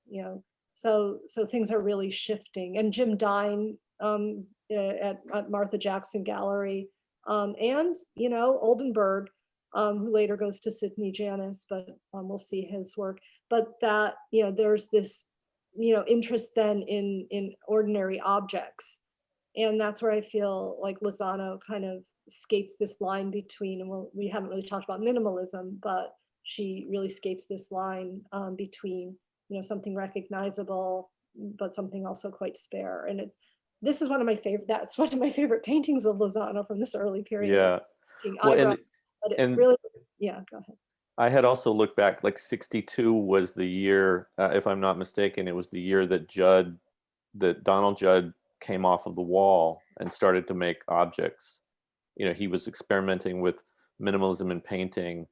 you know, so things are really shifting. And Jim Dine at Martha Jackson Gallery, and you know, Oldenburg, who later goes to Sidney Janis, but we'll see his work. But that, you know, there's this, you know, interest then in ordinary objects. And that's where I feel like Lozano kind of skates this line between, and we haven't really talked about minimalism, but she really skates this line between, you know, something recognizable, but something also quite spare. And this is one of my favorite, that's one of my favorite paintings of Lozano from this early period. Yeah. Well, really, yeah, go ahead. I had also looked back, like 62 was the year, if I'm not mistaken, it was the year that Donald Judd came off of the wall and started to make objects. You know, he was experimenting with minimalism in painting,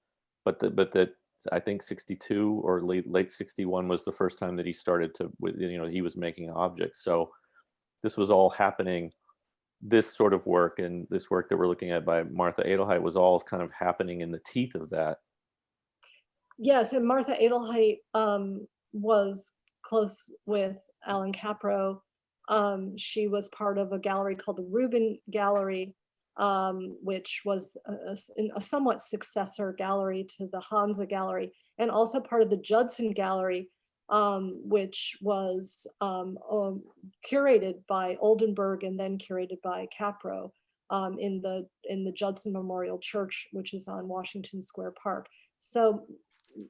but that I think 62 or late 61 was the first time that he started to, you know, he was making objects. So this was all happening. This sort of work and this work that we're looking at by Martha Adelheid was all kind of happening in the teeth of that. Yes, and Martha Adelheid was close with Alan Capro. She was part of a gallery called the Rubin Gallery, which was a somewhat successor gallery to the Hansa Gallery, and also part of the Judson Gallery, which was curated by Oldenburg and then curated by Capro in the Judson Memorial Church, which is on Washington Square Park. So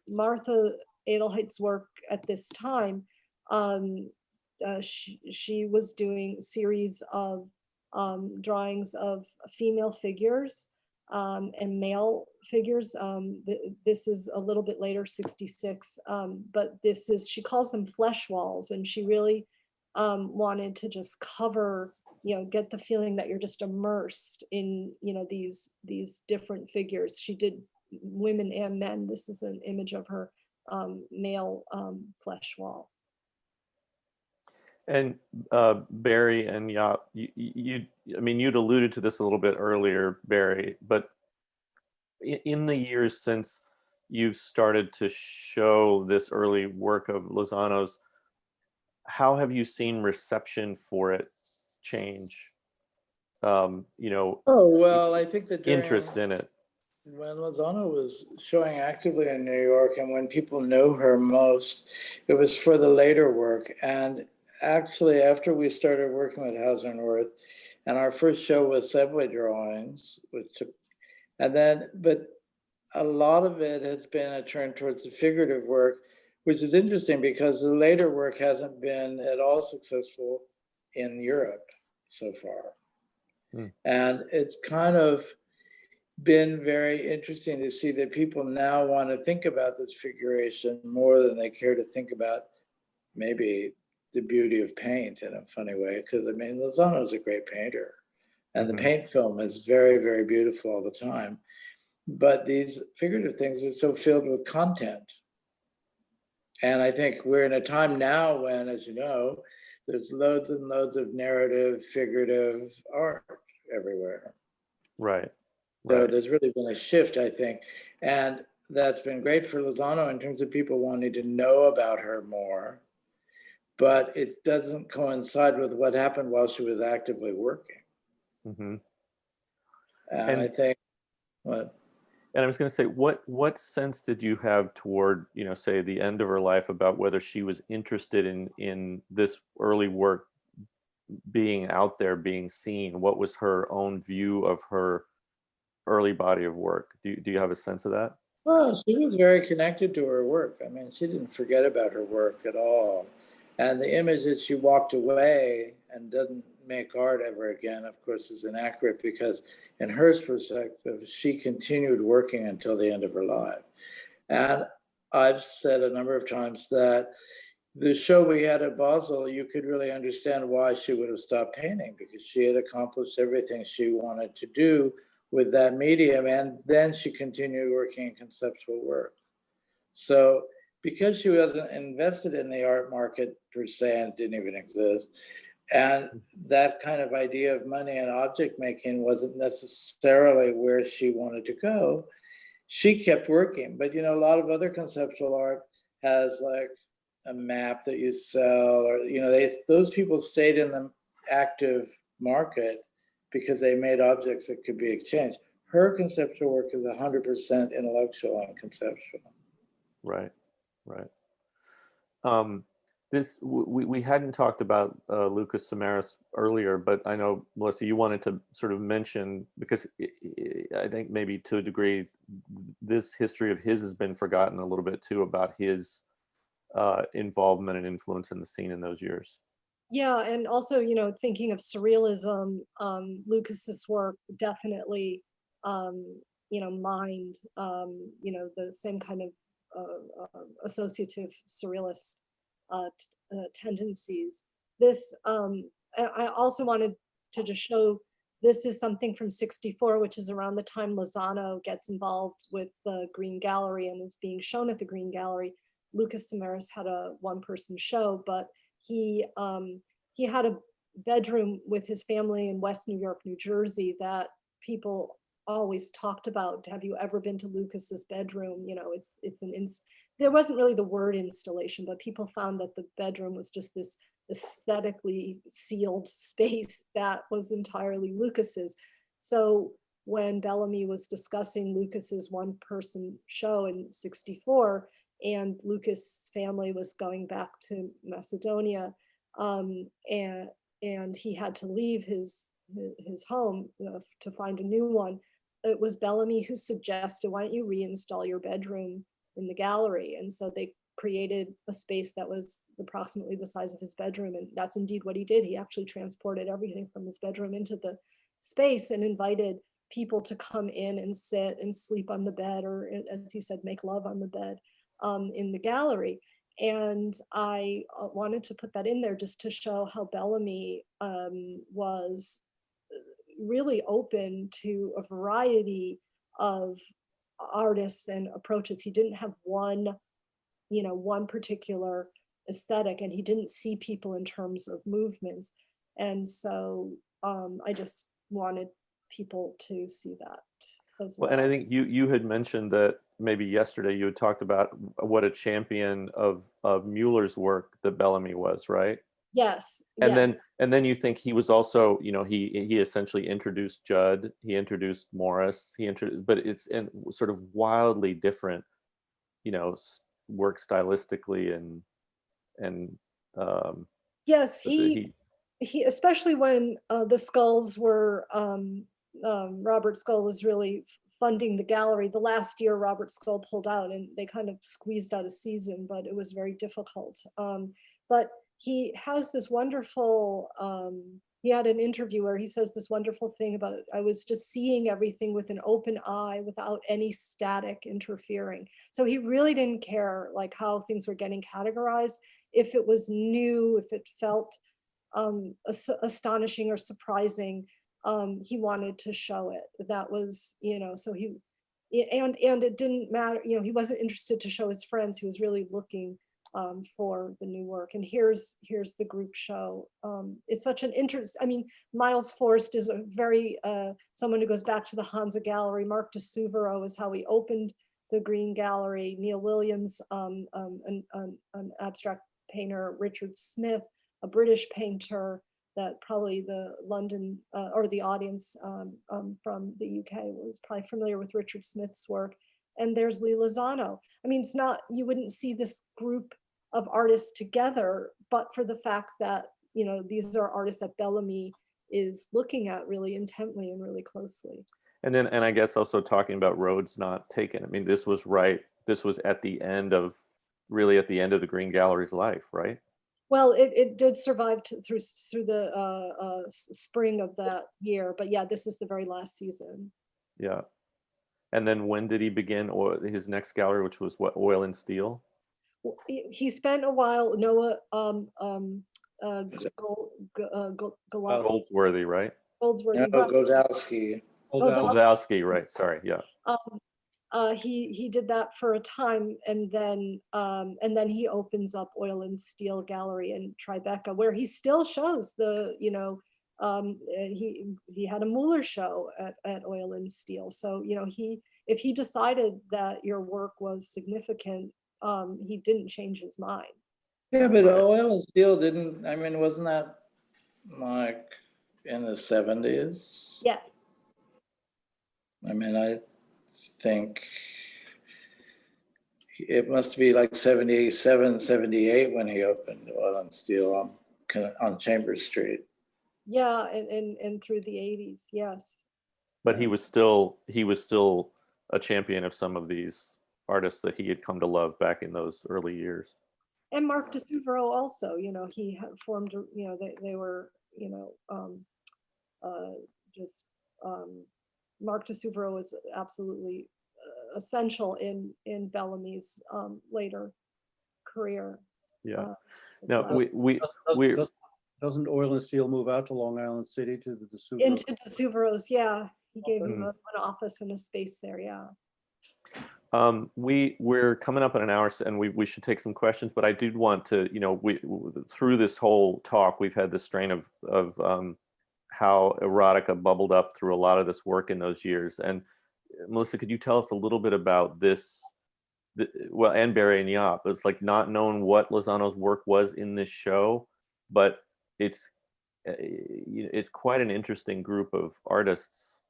Martha Adelheid's work at this time she was doing a series of drawings of female figures and male figures. This is a little bit later, 66, but this is, she calls them flesh walls, and she really wanted to just cover, get the feeling that you're just immersed in, these different figures. She did women and men. This is an image of her male flesh wall. And Barry and Jaap, I mean, you'd alluded to this a little bit earlier, Barry, but in the years since you've started to show this early work of Lozano's, how have you seen reception for it change? Oh, well, I think that interest in it. When Lozano was showing actively in New York, and when people knew her most, it was for the later work. And actually, after we started working with Hauser Wirth, and our first show was subway drawings, but a lot of it has been a turn towards the figurative work, which is interesting because the later work hasn't been at all successful in Europe so far. And it's kind of been very interesting to see that people now want to think about this figuration more than they care to think about maybe the beauty of paint in a funny way. Because I mean, Lozano is a great painter, and the paint film is very, very beautiful all the time. But these figurative things are so filled with content. And I think we're in a time now when, as you know, there's loads and loads of narrative, figurative art everywhere. Right. So there's really been a shift, I think. And that's been great for Lozano in terms of people wanting to know about her more. But it doesn't coincide with what happened while she was actively working. And I think, what? And I was going to say, what sense did you have toward, say the end of her life, about whether she was interested in this early work being out there, being seen? What was her own view of her early body of work? Do you have a sense of that? Well, she was very connected to her work. I mean, she didn't forget about her work at all. And the image that she walked away and didn't make art ever again, of course, is inaccurate, because in her perspective, she continued working until the end of her life. And I've said a number of times that the show we had at Basel, you could really understand why she would have stopped painting, because she had accomplished everything she wanted to do with that medium, and then she continued working in conceptual work. So because she wasn't invested in the art market per se, and it didn't even exist, and that kind of idea of money and object making wasn't necessarily where she wanted to go, she kept working. But a lot of other conceptual art has like a map that you sell, or those people stayed in the active market because they made objects that could be exchanged. Her conceptual work is 100% intellectual and conceptual. Right. We hadn't talked about Lucas Samaras earlier, but I know, Melissa, you wanted to sort of mention, because I think maybe to a degree, this history of his has been forgotten a little bit too, about his involvement and influence in the scene in those years. Yeah, and also, thinking of surrealism, Lucas's work definitely, mined, the same kind of associative surrealist tendencies. This, I also wanted to just show, this is something from 64, which is around the time Lozano gets involved with the Green Gallery and is being shown at the Green Gallery. Lucas Samaras had a one-person show, but he had a bedroom with his family in West New York, New Jersey, that people always talked about. Have you ever been to Lucas's bedroom? There wasn't really the word installation, but people found that the bedroom was just this aesthetically sealed space that was entirely Lucas's. So when Bellamy was discussing Lucas's one-person show in 64, and Lucas' family was going back to Macedonia, and he had to leave his home to find a new one, it was Bellamy who suggested, why don't you reinstall your bedroom in the gallery? And so they created a space that was approximately the size of his bedroom. And that's indeed what he did. He actually transported everything from his bedroom into the space and invited people to come in and sit and sleep on the bed, or as he said, make love on the bed in the gallery. And I wanted to put that in there just to show how Bellamy was really open to a variety of artists and approaches. He didn't have one particular aesthetic, and he didn't see people in terms of movements. And so I just wanted people to see that as well. Well, and I think you had mentioned that maybe yesterday you had talked about what a champion of Mueller's work that Bellamy was, right? Yes. And then you think he was also, he essentially introduced Judd, he introduced Morris, but it's in sort of wildly different, work stylistically and yes, he especially when the Skulls were Robert Scull was really funding the gallery. The last year Robert Scull pulled out and they kind of squeezed out a season, but it was very difficult. But he has this wonderful, he had an interview where he says this wonderful thing about, I was just seeing everything with an open eye without any static interfering. So he really didn't care like how things were getting categorized. If it was new, if it felt astonishing or surprising, he wanted to show it. That was, so he, and it didn't matter, he wasn't interested to show his friends. He was really looking for the new work. And here's the group show. It's such an interest. I mean, Miles Forst is a very, someone who goes back to the Hansa Gallery. Mark de Souvero is how he opened the Green Gallery. Neil Williams, an abstract painter. Richard Smith, a British painter that probably the London or the audience from the UK was probably familiar with Richard Smith's work. And there's Lee Lozano. I mean, it's not, you wouldn't see this group of artists together, but for the fact that, these are artists that Bellamy is looking at really intently and really closely. And I guess also talking about roads not taken. I mean, this was at the end of the Green Gallery's life, right? Well, it did survive through the spring of that year, but yeah, this is the very last season. Yeah. And then when did he begin his nenext gallery, which was what, Oil and Steel? He spent a while, Noah Goldsworthy, right? Goldsworthy. No, Godowski. Godowski, right? Sorry, yeah. He did that for a time, and then he opens up Oil and Steel Gallery in Tribeca, where he still shows the, he had a Mueller show at Oil and Steel. So, if he decided that your work was significant, he didn't change his mind. Yeah, but Oil and Steel wasn't that like in the 70s? Yes. I mean, I think it must be like 77, 78 when he opened Oil and Steel on Chambers Street. Yeah, and through the 80s, yes. But he was still a champion of some of these artists that he had come to love back in those early years. And Mark de Souvero also, he had formed, they were, Mark de Souvero was absolutely essential in Bellamy's later career. Yeah. Now doesn't Oil and Steel move out to Long Island City to the de Souvero? Into de Souvero's, yeah. He gave him an office and a space there, yeah. We're coming up on an hour, and we should take some questions, but I did want to, through this whole talk, we've had this strain of how erotica bubbled up through a lot of this work in those years. And Melissa, could you tell us a little bit about this? Well, and Barry and Jaap, it's like not knowing what Lozano's work was in this show, but it's quite an interesting group of artists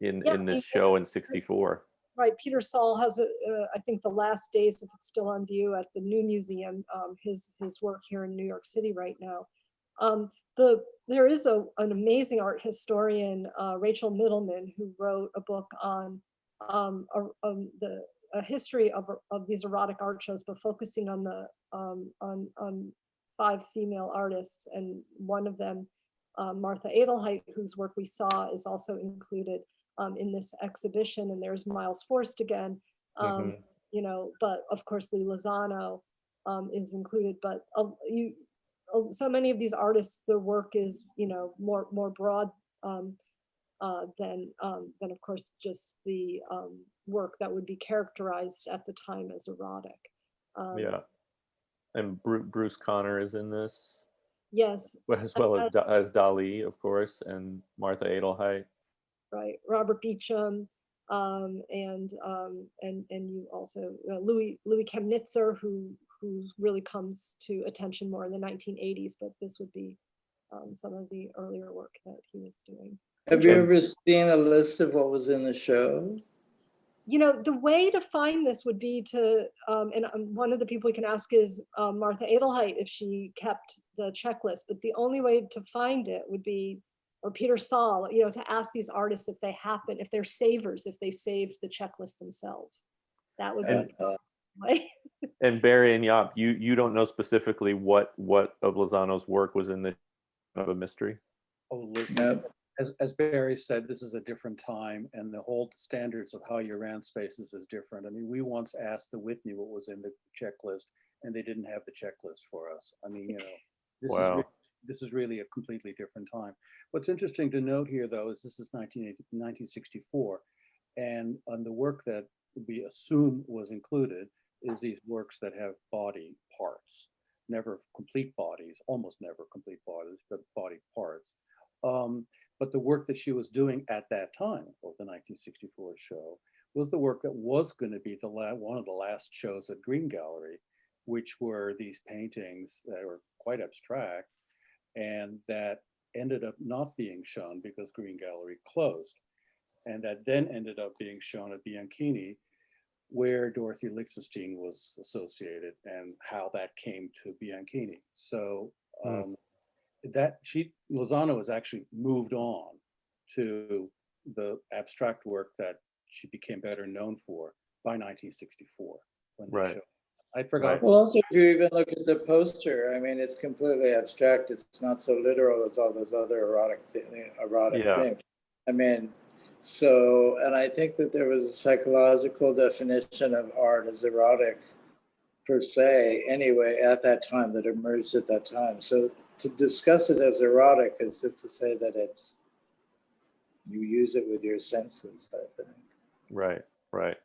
in this show in '64. Right, Peter Saul has I think the last days, if it's still on view at the New Museum, his work here in New York City right now. There is an amazing art historian, Rachel Middleman, who wrote a book on the a history of these erotic art shows, but focusing on the on 5 female artists, and one of them, Martha Adelheid, whose work we saw, is also included in this exhibition. And there's Miles Forst again, you know, but of course Lee Lozano is included. But so many of these artists, their work is, you know, more broad than of course just the work that would be characterized at the time as erotic. Yeah, and Bruce Conner is in this. Yes, As well as Dali, of course, and Martha Adelheid. Right, Robert Beecham, and you also Louis Chemnitzer, who really comes to attention more in the 1980s, but this would be some of the earlier work that he was doing. Have you ever seen a list of what was in the show? You know, the way to find this would be to, and one of the people we can ask is Martha Adelheid, if she kept the checklist, but the only way to find it would be, or Peter Saul, you know, to ask these artists if if they're savers, if they saved the checklist themselves. That would be the way. And Barry and Jaap, you don't know specifically what of Lozano's work was in the of a mystery? Oh, listen, as Barry said, this is a different time, and the whole standards of how you ran spaces is different. I mean, we once asked the Whitney what was in the checklist, and they didn't have the checklist for us. I mean, you know, this is really a completely different time. What's interesting to note here, though, is this is 1964, and on the work that we assume was included is these works that have body parts, never complete bodies, almost never complete bodies, but body parts. But the work that she was doing at that time of the 1964 show was the work that was going to be one of the last shows at Green Gallery, which were these paintings that were quite abstract and that ended up not being shown because Green Gallery closed. And that then ended up being shown at Bianchini, where Dorothy Lichtenstein was associated and how that came to Bianchini. So Lozano has actually moved on to the abstract work that she became better known for by 1964. Right. I forgot. Right. Well, also, if you even look at the poster, I mean, it's completely abstract. It's not so literal as all those other erotic things. I mean, so, and I think that there was a psychological definition of art as erotic per se, anyway, at that time, that emerged at that time. So to discuss it as erotic is just to say that it's, you use it with your senses, I think. Right, right.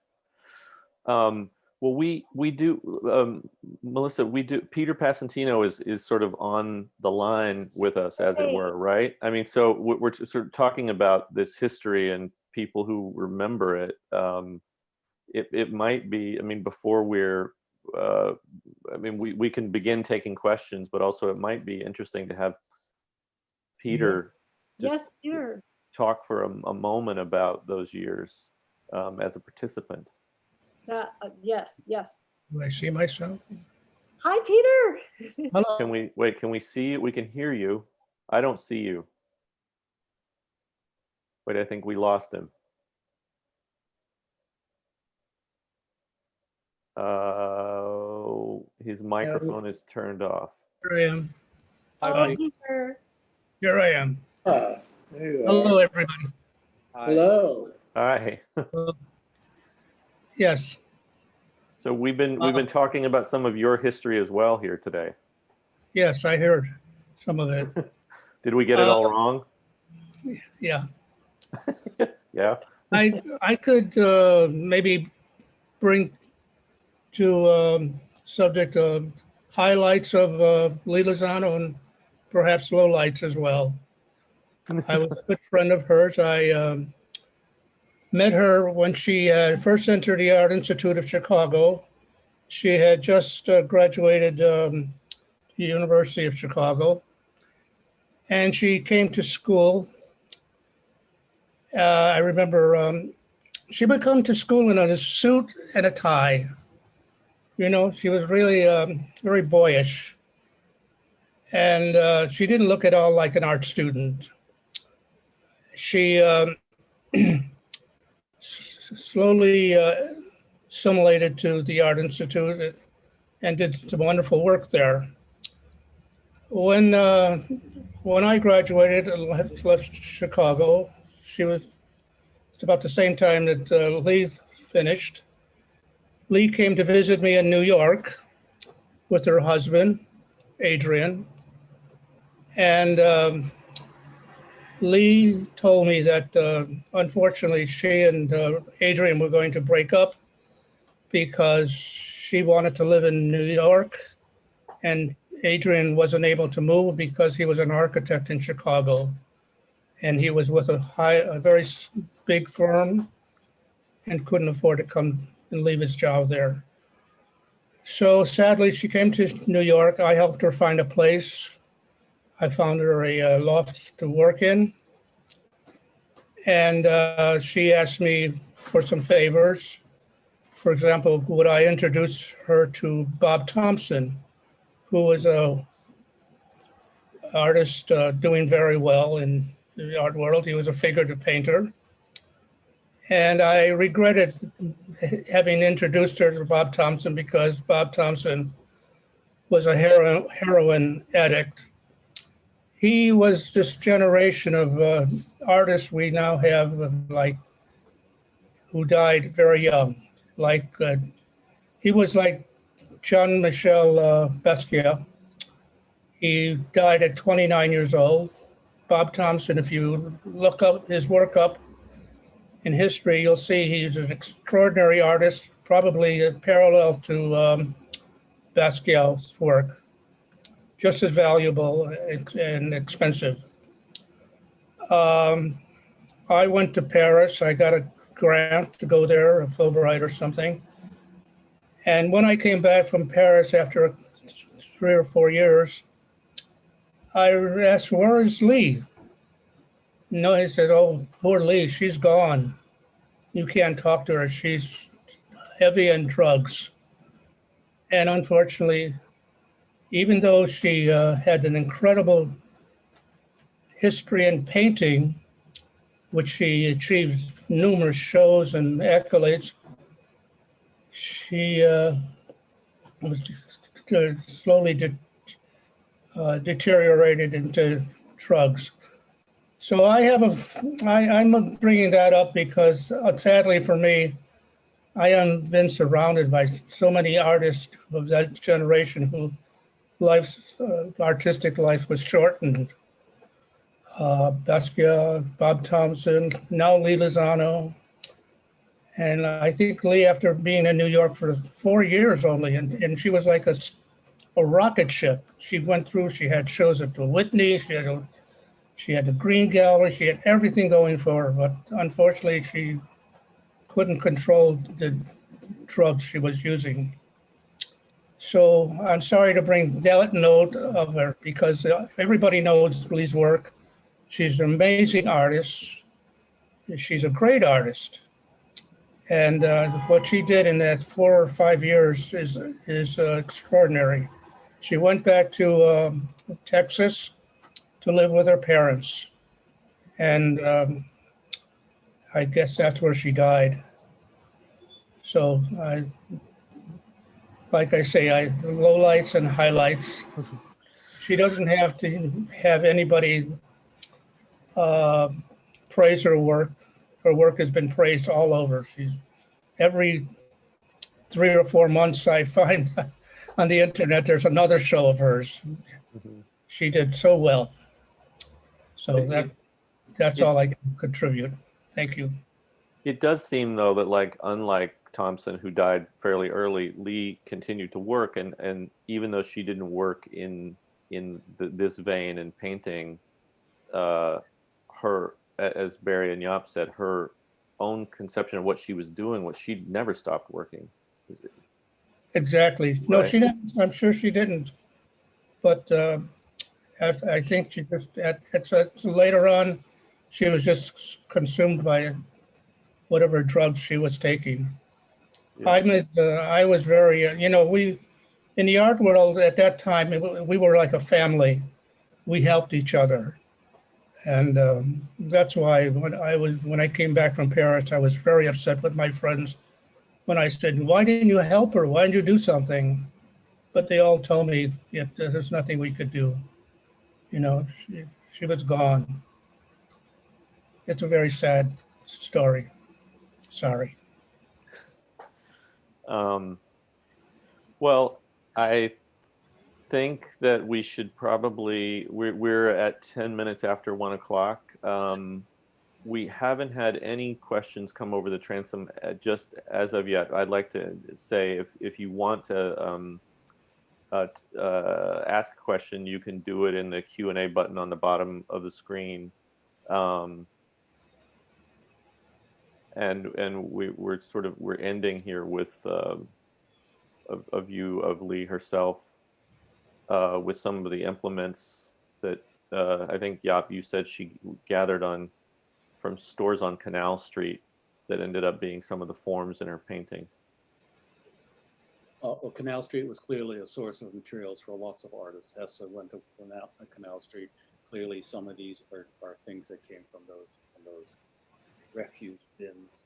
Well, we do, Melissa, we do, Peter Passantino is sort of on the line with us, as it were, right? I mean, so we're sort of talking about this history and people who remember it. It might be, I mean, before we're, I mean, we can begin taking questions, but also it might be interesting to have Peter Peter, talk for a moment about those years as a participant. Yes. Do I see myself? Hi, Peter. Hello. Can we see you? We can hear you. I don't see you. Wait, I think we lost him. His microphone is turned off. Here I am. Hi, Peter. Here I am. There you are. Hello, everybody. Hello. Hi. Yes. So we've been talking about some of your history as well here today. Yes, I heard some of it. Did we get it all wrong? Yeah. Yeah. I could maybe bring to subject highlights of Lee Lozano and perhaps lowlights as well. I was a good friend of hers. I met her when she first entered the Art Institute of Chicago. She had just graduated the University of Chicago, and she came to school. I remember she would come to school in a suit and a tie. You know, she was really very boyish, and she didn't look at all like an art student. She slowly assimilated to the Art Institute and did some wonderful work there. When I graduated and left Chicago, it's about the same time that Lee finished. Lee came to visit me in New York with her husband, Adrian. And Lee told me that unfortunately she and Adrian were going to break up because she wanted to live in New York and Adrian wasn't able to move because he was an architect in Chicago. And he was with a very big firm and couldn't afford to come and leave his job there. So sadly, she came to New York. I helped her find a place. I found her a loft to work in. And she asked me for some favors. For example, would I introduce her to Bob Thompson, who was an artist doing very well in the art world. He was a figurative painter. And I regretted having introduced her to Bob Thompson because Bob Thompson was a heroin addict. He was this generation of artists we now have, like, who died very young. Like, he was like Jean-Michel Basquiat. He died at 29 years old. Bob Thompson, if you look up his work up in history, you'll see he's an extraordinary artist, probably a parallel to Basquiat's work, just as valuable and expensive. I went to Paris. I got a grant to go there, a Fulbright or something. And when I came back from Paris after 3 or 4 years, I asked, where is Lee? No, he said, oh, poor Lee, she's gone. You can't talk to her. She's heavy in drugs. And unfortunately, even though she had an incredible history in painting, which she achieved numerous shows and accolades, she was slowly deteriorated into drugs. So I'm bringing that up because sadly for me, I have been surrounded by so many artists of that generation who artistic life was shortened. Basquiat, Bob Thompson, now Lee Lozano. And I think Lee, after being in New York for 4 years only, and she was like a rocket ship. She went through, she had shows at the Whitney, she had the Green Gallery, she had everything going for her, but unfortunately she couldn't control the drugs she was using. So I'm sorry to bring that note of her because everybody knows Lee's work. She's an amazing artist. She's a great artist. And what she did in that 4 or 5 years is extraordinary. She went back to Texas to live with her parents. And I guess that's where she died. So like I say, lowlights and highlights. She doesn't have to have anybody praise her work. Her work has been praised all over. Every 3 or 4 months, I find on the internet, there's another show of hers. Mm-hmm. She did so well. So that's all I can contribute. Thank you. It does seem, though, that unlike Thompson, who died fairly early, Lee continued to work, and even though she didn't work in this vein in painting, her, as Barry and Jaap said, her own conception of what she was doing, she never stopped working. Exactly. No, right. She didn't. I'm sure she didn't. But I think she just, later on, she was just consumed by whatever drugs she was taking. Yeah. I was very, we, in the art world at that time, we were like a family. We helped each other. And that's why when I came back from Paris, I was very upset with my friends when I said, why didn't you help her? Why didn't you do something? But they all told me, yeah, there's nothing we could do. You know, she was gone. It's a very sad story. Sorry. Well, I think that we should probably, we're at 10 minutes after 1 o'clock. We haven't had any questions come over the transom just as of yet. I'd like to say if you want to ask a question, you can do it in the Q&A button on the bottom of the screen. And we're ending here with a view of Lee herself with some of the implements that I think, Jaap, you said she gathered from stores on Canal Street that ended up being some of the forms in her paintings. Well, Canal Street was clearly a source of materials for lots of artists. Hesse went to Canal Street. Clearly, some of these are things that came from those refuse bins.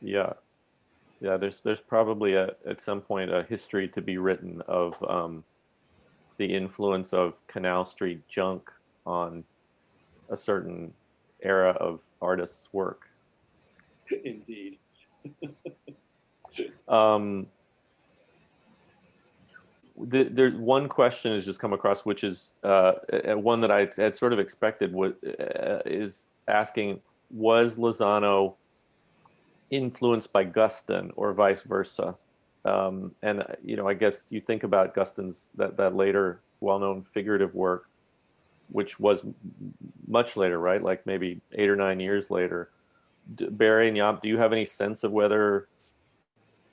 Yeah, there's probably at some point a history to be written of the influence of Canal Street junk on a certain era of artists' work. Indeed. There one question has just come across, which is one that I had sort of expected, is asking, was Lozano influenced by Gustin or vice versa? And I guess you think about Gustin's that later well-known figurative work, which was much later, right? Like maybe 8 or 9 years later. Barry and Jaap, do you have any sense of whether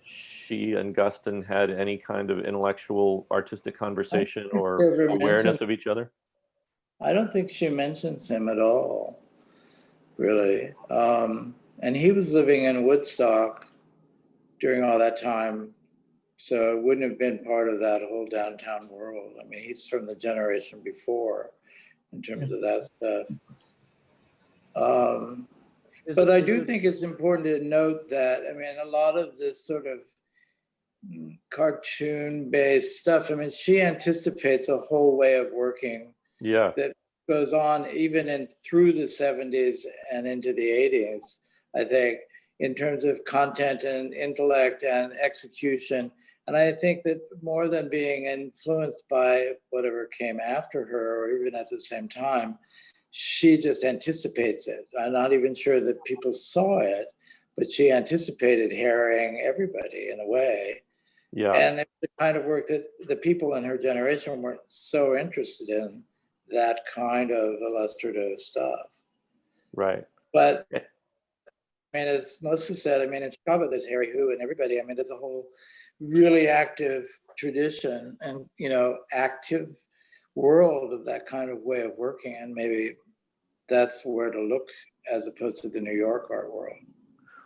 she and Gustin had any kind of intellectual, artistic conversation or awareness of each other? I don't think she mentions him at all, really. And he was living in Woodstock during all that time, so it wouldn't have been part of that whole downtown world. I mean, he's from the generation before in terms of that stuff. But I do think it's important to note that, I mean, a lot of this sort of cartoon-based stuff, I mean, she anticipates a whole way of working that goes on even through the 70s and into the 80s, I think, in terms of content and intellect and execution. And I think that more than being influenced by whatever came after her or even at the same time, she just anticipates it. I'm not even sure that people saw it, but she anticipated harrying everybody in a way. Yeah. And it's the kind of work that the people in her generation weren't so interested in, that kind of illustrative stuff. Right. But I mean, as Melissa said, I mean, in Chicago, there's Harry Hu and everybody. I mean, there's a whole really active tradition and, active world of that kind of way of working. And maybe that's where to look as opposed to the New York art world.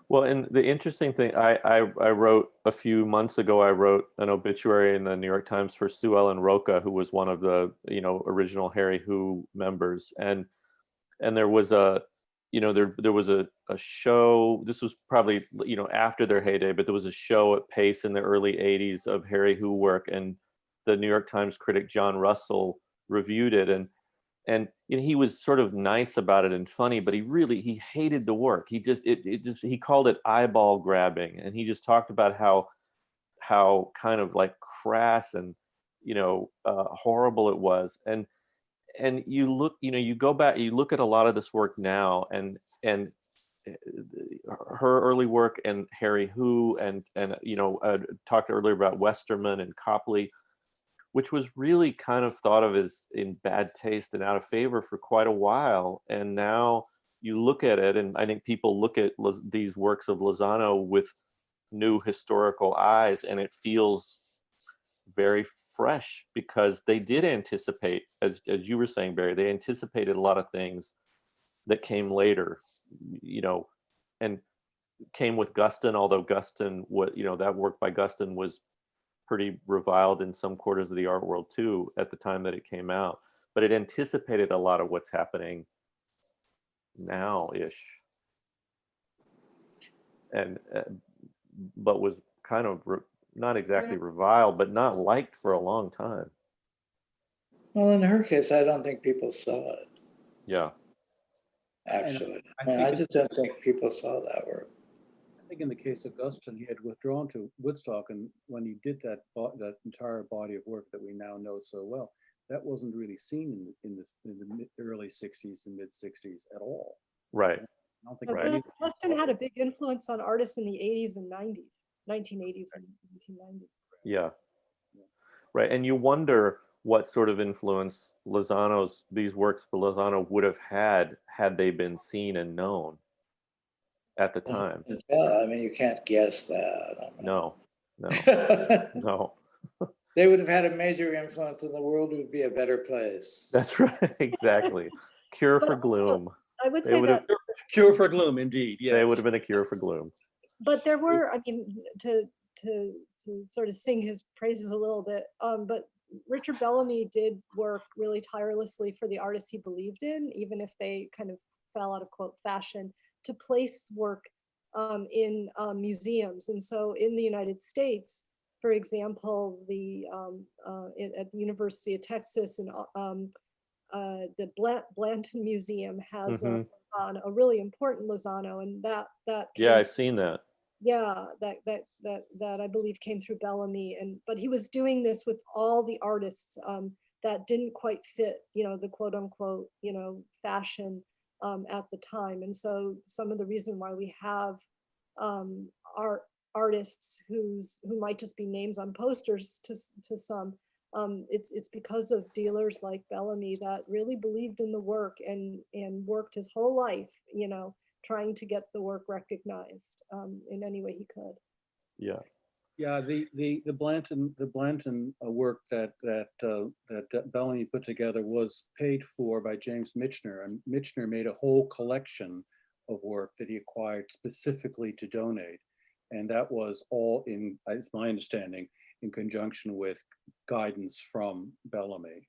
Well, and the interesting thing, I wrote a few months ago, I wrote an obituary in the New York Times for Sue Ellen Roca, who was one of the, original Harry Hu members. And there was a, there was a show, this was probably, after their heyday, but there was a show at Pace in the early 80s of Harry Hu work, and the New York Times critic John Russell reviewed it, and he was sort of nice about it and funny, but he hated the work. He called it eyeball grabbing, and he just talked about how kind of like crass and horrible it was. And you look, you go back, you look at a lot of this work now, and her early work and Harry Hu and talked earlier about Westerman and Copley, which was really kind of thought of as in bad taste and out of favor for quite a while. And now you look at it, and I think people look at these works of Lozano with new historical eyes, and it feels very fresh because they did anticipate, as you were saying, Barry, they anticipated a lot of things that came later, and came with Gustin, although Gustin, that work by Gustin was pretty reviled in some quarters of the art world too at the time that it came out, but it anticipated a lot of what's happening now-ish. and but was kind of not exactly reviled, but not liked for a long time. Well, in her case, I don't think people saw it, Yeah. actually. And I just don't think people saw that work. I think in the case of Gustin, he had withdrawn to Woodstock, and when he did that entire body of work that we now know so well, that wasn't really seen in the early 60s and mid 60s at all. Right. I don't think Right. Gustin had a big influence on artists in the 80s and 90s, 1980s and 1990s. Yeah. Right. And you wonder what sort of influence these works for Lozano would have had they been seen and known at the time. Yeah, I mean, you can't guess that. No. No. They would have had a major influence, and the world would be a better place. That's right. Exactly. Cure for But gloom. I would They say would that, have- Cure for gloom, indeed. Yes. They would have been a cure for gloom. but there were, I mean, to sort of sing his praises a little bit, but Richard Bellamy did work really tirelessly for the artists he believed in, even if they kind of fell out of quote fashion, to place work in museums. And so in the United States, for example, at the University of Texas, and the Blanton Museum has a really important Lozano, and that Yeah, I've seen that. yeah, that I believe came through Bellamy, but he was doing this with all the artists that didn't quite fit, the quote unquote, fashion at the time. And so some of the reason why we have artists who might just be names on posters to some, it's because of dealers like Bellamy that really believed in the work and worked his whole life, trying to get the work recognized in any way he could. Yeah. Yeah, the Blanton work that Bellamy put together was paid for by James Michener, and Michener made a whole collection of work that he acquired specifically to donate, and that was all it's my understanding, in conjunction with guidance from Bellamy.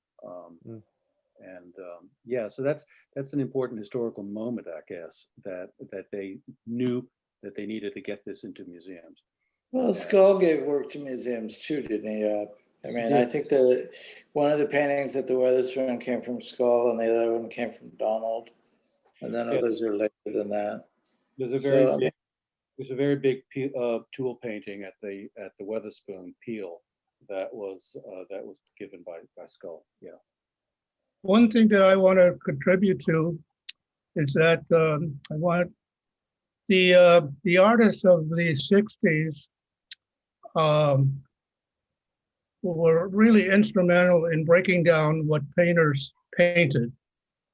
Yeah, so that's an important historical moment, I guess, that they knew that they needed to get this into museums. Well, Skull gave work to museums too, didn't he? I mean, I think that one of the paintings at the Weatherspoon came from Skull, and the other one came from Donald, and then others are later than that. There's a very big tool painting at the Weatherspoon, Peel, that was given by Skull. Yeah. One thing that I want to contribute to is that I want the artists of the 60s were really instrumental in breaking down what painters painted.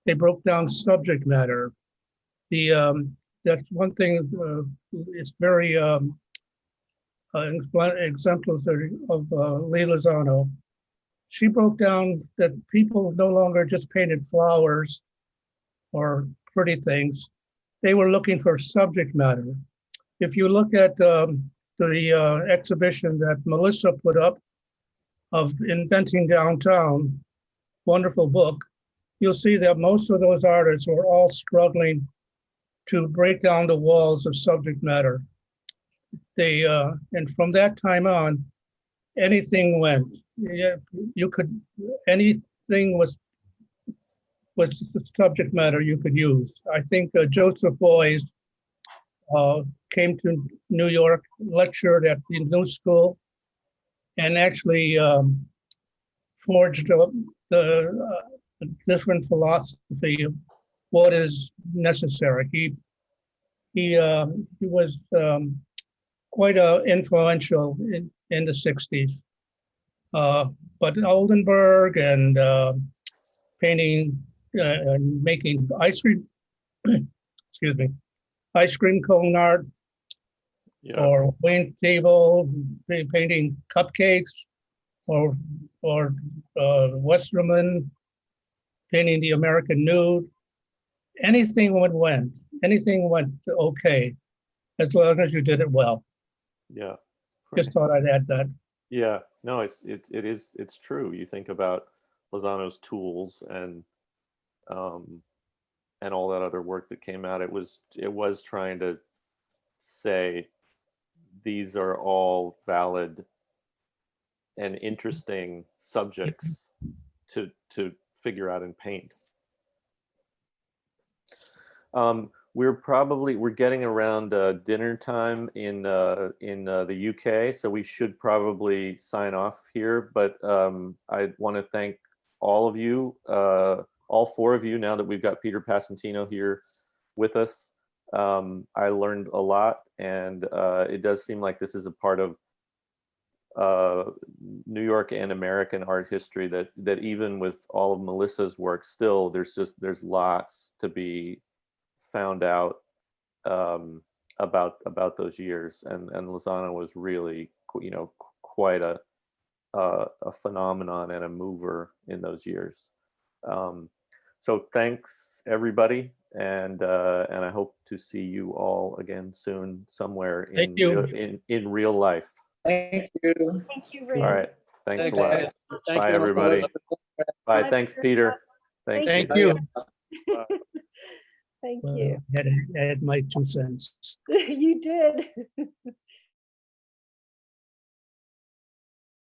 They broke down subject matter. That's one thing. It's very exemplary of Lee Lozano. She broke down that people no longer just painted flowers or pretty things. They were looking for subject matter. If you look at the exhibition that Melissa put up of Inventing Downtown, wonderful book, you'll see that most of those artists were all struggling to break down the walls of subject matter. And from that time on, anything went. Anything was the subject matter you could use. I think Joseph Beuys came to New York, lectured at the New School, and actually forged the different philosophy of what is necessary. He was quite influential in the 60s. But Oldenburg and painting and making ice cream cone art, or Wayne Table painting cupcakes, or Westerman painting the American nude. Anything went. Anything went okay, as long as you did it well. Yeah. Just thought I'd add that. Yeah. No, it's true. You think about Lozano's tools and all that other work that came out. It was trying to say these are all valid and interesting subjects to figure out and paint. We're getting around dinner time in the UK, so we should probably sign off here. But I want to thank all of you, all four of you. Now that we've got Peter Passantino here with us, I learned a lot, and it does seem like this is a part of New York and American art history that even with all of Melissa's work, still there's lots to be found out about those years, and Lozano was really, you know, quite a phenomenon and a mover in those years. So thanks everybody, and I hope to see you all again soon somewhere in real life. Thank you. Thank you, Ray. All right, thanks a lot. Thank Bye you. everybody. Bye. Bye, Thanks Peter. Peter. Thanks. Thank Thank you. Thank you. Had my 2 cents. You did.